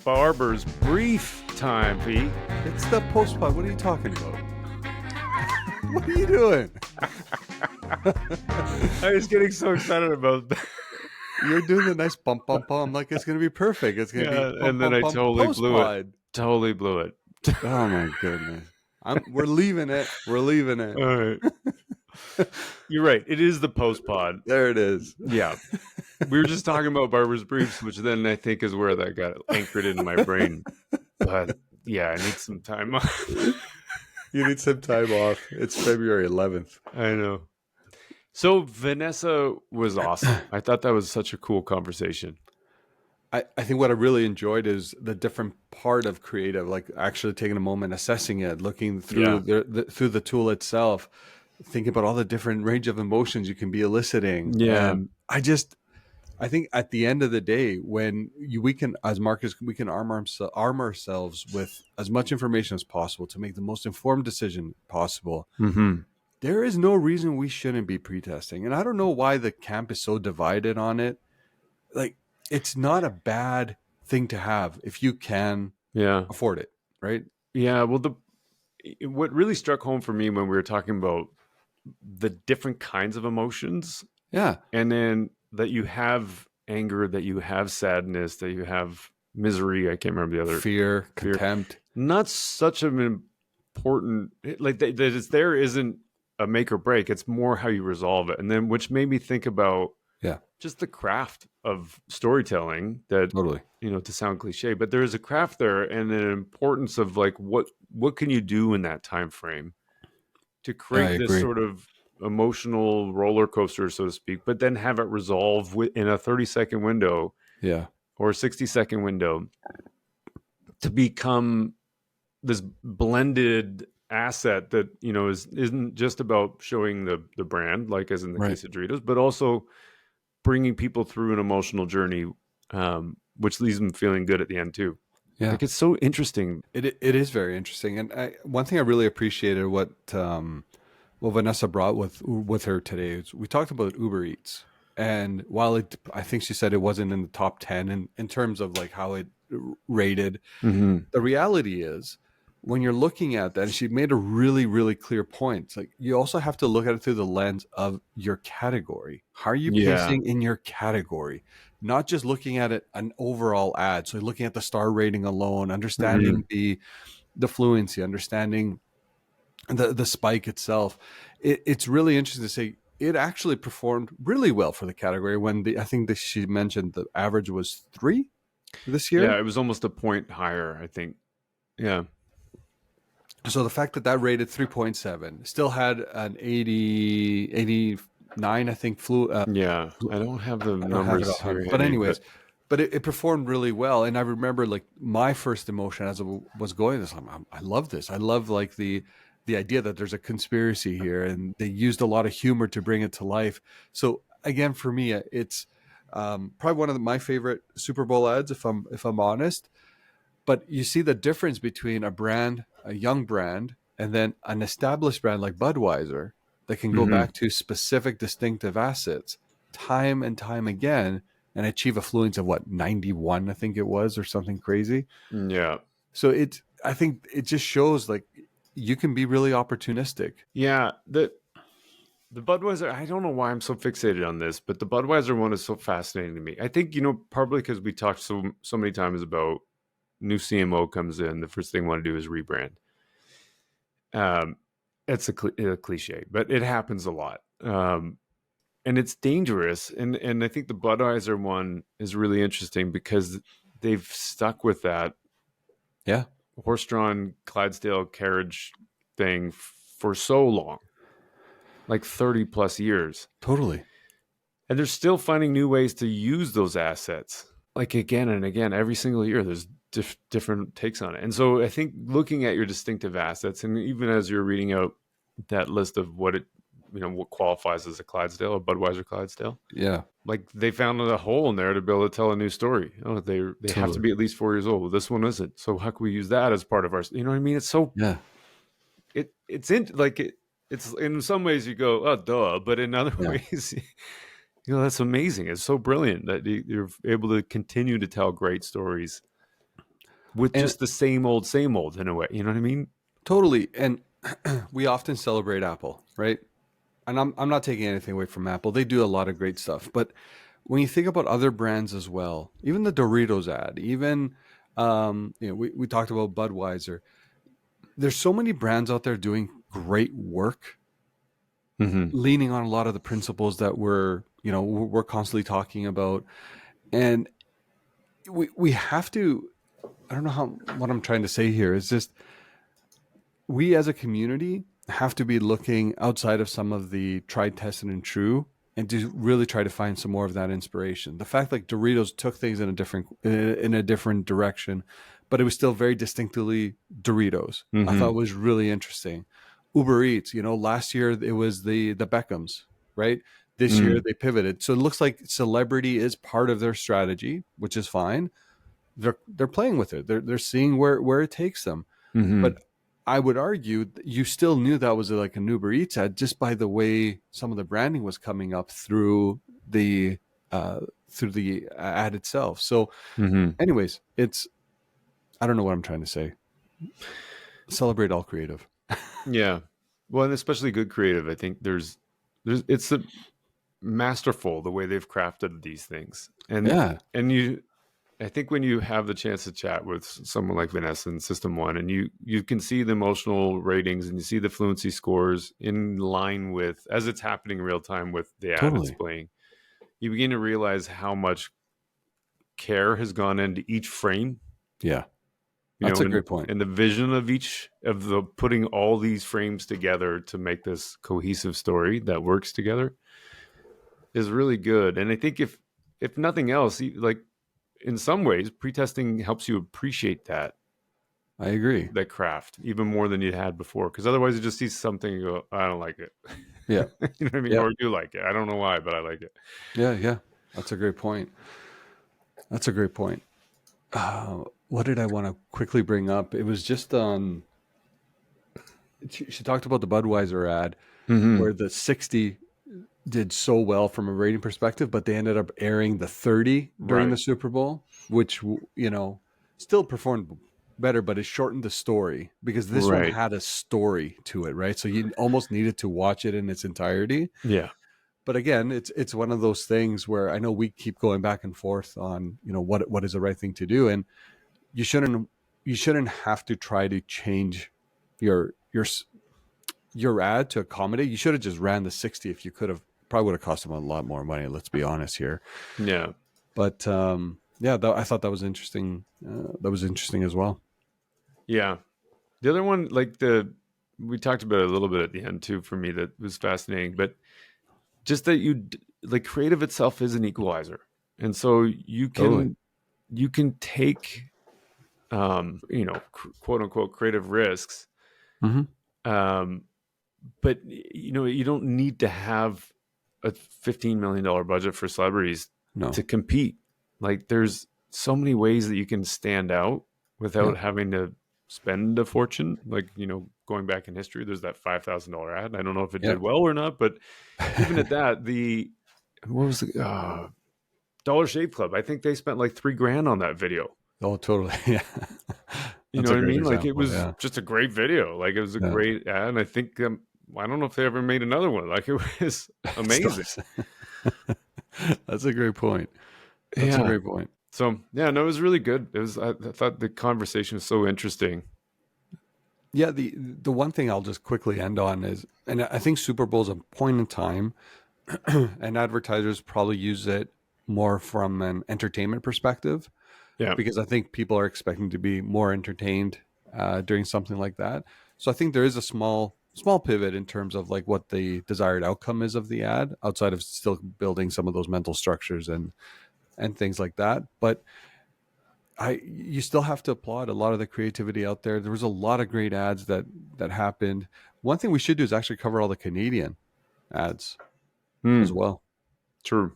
Barber's brief time, P. It's the post-pod. What are you talking about? What are you doing? I was getting so excited about that. You're doing the nice bump. I'm like, it's going to be perfect. It's going to be bump, and then I totally blew it. Totally blew it. Oh, my goodness. We're leaving it. We're leaving it. All right. You're right. It is the post pod. There it is. Yeah. We were just talking about Barber's Briefs, which then I think is where that got anchored in my brain. But yeah, I need some time off. You need some time off. It's February 11th. I know. So Vanessa was awesome. I thought that was such a cool conversation. I think what I really enjoyed is the different part of creative, like actually taking a moment, assessing it, looking through through the tool itself, thinking about all the different range of emotions you can be eliciting. Yeah. I think at the end of the day, when we can, as marketers, we can arm ourselves with as much information as possible to make the most informed decision possible. There is no reason we shouldn't be pre-testing. And I don't know why the camp is so divided on it. Like, it's not a bad thing to have if you can afford it, right? Yeah. Well, what really struck home for me when we were talking about the different kinds of emotions. Yeah. And then that you have anger, that you have sadness, that you have misery. I can't remember the other. Fear, contempt. Not such an important, like that it's there isn't a make or break. It's more how you resolve it. And then, which made me think about Yeah. just the craft of storytelling that, Totally. to sound cliche, but there is a craft there and an importance of like, what can you do in that time frame to I create this agree. sort of emotional roller coaster, so to speak, but then have it resolve in a 30-second window Yeah. or a 60-second window to become this blended asset that, isn't just about showing the brand, like as in the case of Doritos, but also bringing people through an emotional journey, which leaves them feeling good at the end too. Yeah. Like, it's so interesting. It is very interesting. And one thing I really appreciated what Vanessa brought with her today is we talked about Uber Eats. And while I think she said it wasn't in the top 10 in terms of like how it rated, the reality is when you're looking at that, and she made a really, really clear point. It's like you also have to look at it through the lens of your category. How are you pacing in your category? Not just looking at it an overall ad. So looking at the star rating alone, understanding the fluency, understanding the spike itself. It's really interesting to say it actually performed really well for the category when I think that she mentioned the average was 3 this year. Yeah, it was almost a point higher, I think. Yeah. So the fact that rated 3.7 still had an 89, I think, yeah, I don't have the numbers here. But anyways, but it performed really well. And I remember like my first emotion as it was going this, I love this. I love like the idea that there's a conspiracy here and they used a lot of humor to bring it to life. So again, for me, it's probably one of my favorite Super Bowl ads, if I'm honest. But you see the difference between a brand, a young brand, and then an established brand like Budweiser that can go back to specific distinctive assets time and time again and achieve a fluency of 91, I think it was, or something crazy. Yeah. So I think it just shows like you can be really opportunistic. Yeah. The Budweiser, I don't know why I'm so fixated on this, but the Budweiser one is so fascinating to me. I think, probably because we talked so many times about new CMO comes in, the first thing I want to do is rebrand. It's a cliche, but it happens a lot. And it's dangerous. And I think the Budweiser one is really interesting because they've stuck with that horse-drawn Clydesdale carriage thing for so long, like 30 plus years. Totally. And they're still finding new ways to use those assets. Like again and again, every single year, there's different takes on it. And so I think looking at your distinctive assets, and even as you're reading out that list of what qualifies as a Clydesdale, a Budweiser Clydesdale. Yeah. Like they found a hole in there to be able to tell a new story. Oh, they have to be at least 4 years old. Well, this one isn't. So how can we use that as part of our, you know what I mean? It's so, it's in some ways you go, oh, duh. But in other ways, that's amazing. It's so brilliant that you're able to continue to tell great stories with just the same old in a way. You know what I mean? Totally. And we often celebrate Apple, right? And I'm not taking anything away from Apple. They do a lot of great stuff. But when you think about other brands as well, even the Doritos ad, even, we talked about Budweiser. There's so many brands out there doing great work, leaning on a lot of the principles that we're constantly talking about. And we have to, I don't know what I'm trying to say here is just we as a community have to be looking outside of some of the tried, tested, and true and to really try to find some more of that inspiration. The fact like Doritos took things in a different direction, but it was still very distinctly Doritos. I thought was really interesting. Uber Eats, last year it was the Beckhams, right? This year they pivoted. So it looks like celebrity is part of their strategy, which is fine. They're playing with it. They're seeing where it takes them. But I would argue that you still knew that was like an Uber Eats ad just by the way some of the branding was coming up through the ad itself. So anyways, I don't know what I'm trying to say. Celebrate all creative. Yeah. Well, and especially good creative. I think it's masterful the way they've crafted these things. And I think when you have the chance to chat with someone like Vanessa in System 1 and you can see the emotional ratings and you see the fluency scores in line with, as it's happening in real time with the ad it's playing, you begin to realize how much care has gone into each frame. Yeah. That's a great point. And the vision of each of the putting all these frames together to make this cohesive story that works together is really good. And I think if nothing else, like in some ways, pre-testing helps you appreciate that. I agree. That craft even more than you had before. Because otherwise you just see something and go, I don't like it. Yeah. You know what I mean? Yeah. Or you like it. I don't know why, but I like it. Yeah. That's a great point. What did I want to quickly bring up? It was just she talked about the Budweiser ad where the 60 did so well from a rating perspective, but they ended up airing the 30 during the Super Bowl, which, still performed better, but it shortened the story because this one had a story to it, right? So you almost needed to watch it in its entirety. Yeah. But again, it's one of those things where I know we keep going back and forth on, what is the right thing to do. And you shouldn't have to try to change your ad to accommodate. You should have just ran the 60 if you could have. Probably would have cost them a lot more money. Let's be honest here. Yeah. But I thought that was interesting. That was interesting as well. Yeah. The other one, we talked about it a little bit at the end too, for me, that was fascinating, but just that creative itself is an equalizer. And so you can take, quote unquote creative risks. Mm-hmm. But you don't need to have a $15 million budget for celebrities to compete. Like there's so many ways that you can stand out without having to spend a fortune. Like, going back in history, there's that $5,000 ad. I don't know if it did well or not, but even at that, what was the Dollar Shave Club? I think they spent like $3,000 on that video. Oh, totally. Yeah. You know what I mean? Like it was just a great video. Like it was a great ad. And I think, I don't know if they ever made another one. Like it was amazing. That's a great point. That's a great point. So it was really good. It was. I thought the conversation was so interesting. Yeah, the one thing I'll just quickly end on is, and I think Super Bowl is a point in time, and advertisers probably use it more from an entertainment perspective. Yeah, because I think people are expecting to be more entertained during something like that. So I think there is a small pivot in terms of like what the desired outcome is of the ad, outside of still building some of those mental structures and things like that. But you still have to applaud a lot of the creativity out there. There was a lot of great ads that happened. One thing we should do is actually cover all the Canadian ads as well. True.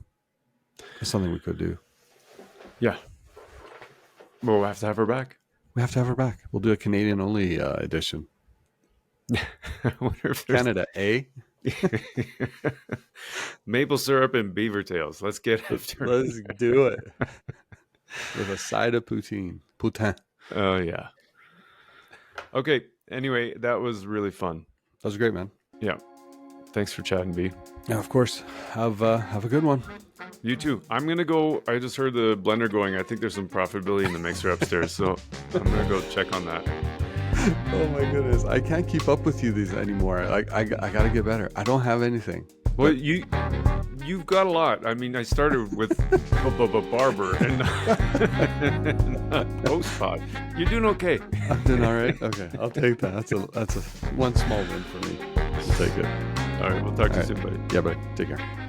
That's something we could do. Yeah. Well, we'll have to have her back. We have to have her back. We'll do a Canadian only edition. I wonder if Canada, maple syrup and beaver tails. Let's get after it. Let's do it. With a side of poutine. Oh, yeah. Okay. Anyway, that was really fun. That was great, man. Yeah. Thanks for chatting, B. Yeah, of course. Have a good one. You too. I'm going to go. I just heard the blender going. I think there's some profitability in the mixer upstairs. So I'm going to go check on that. Oh my goodness. I can't keep up with you these anymore. I got to get better. I don't have anything. Well, you've got a lot. I mean, I started with barber and not post-pod. You're doing okay. I'm doing all right? Okay. I'll take that. That's a one small win for me. I'll take it. All right. We'll talk to you soon, buddy. Yeah, buddy. Take care.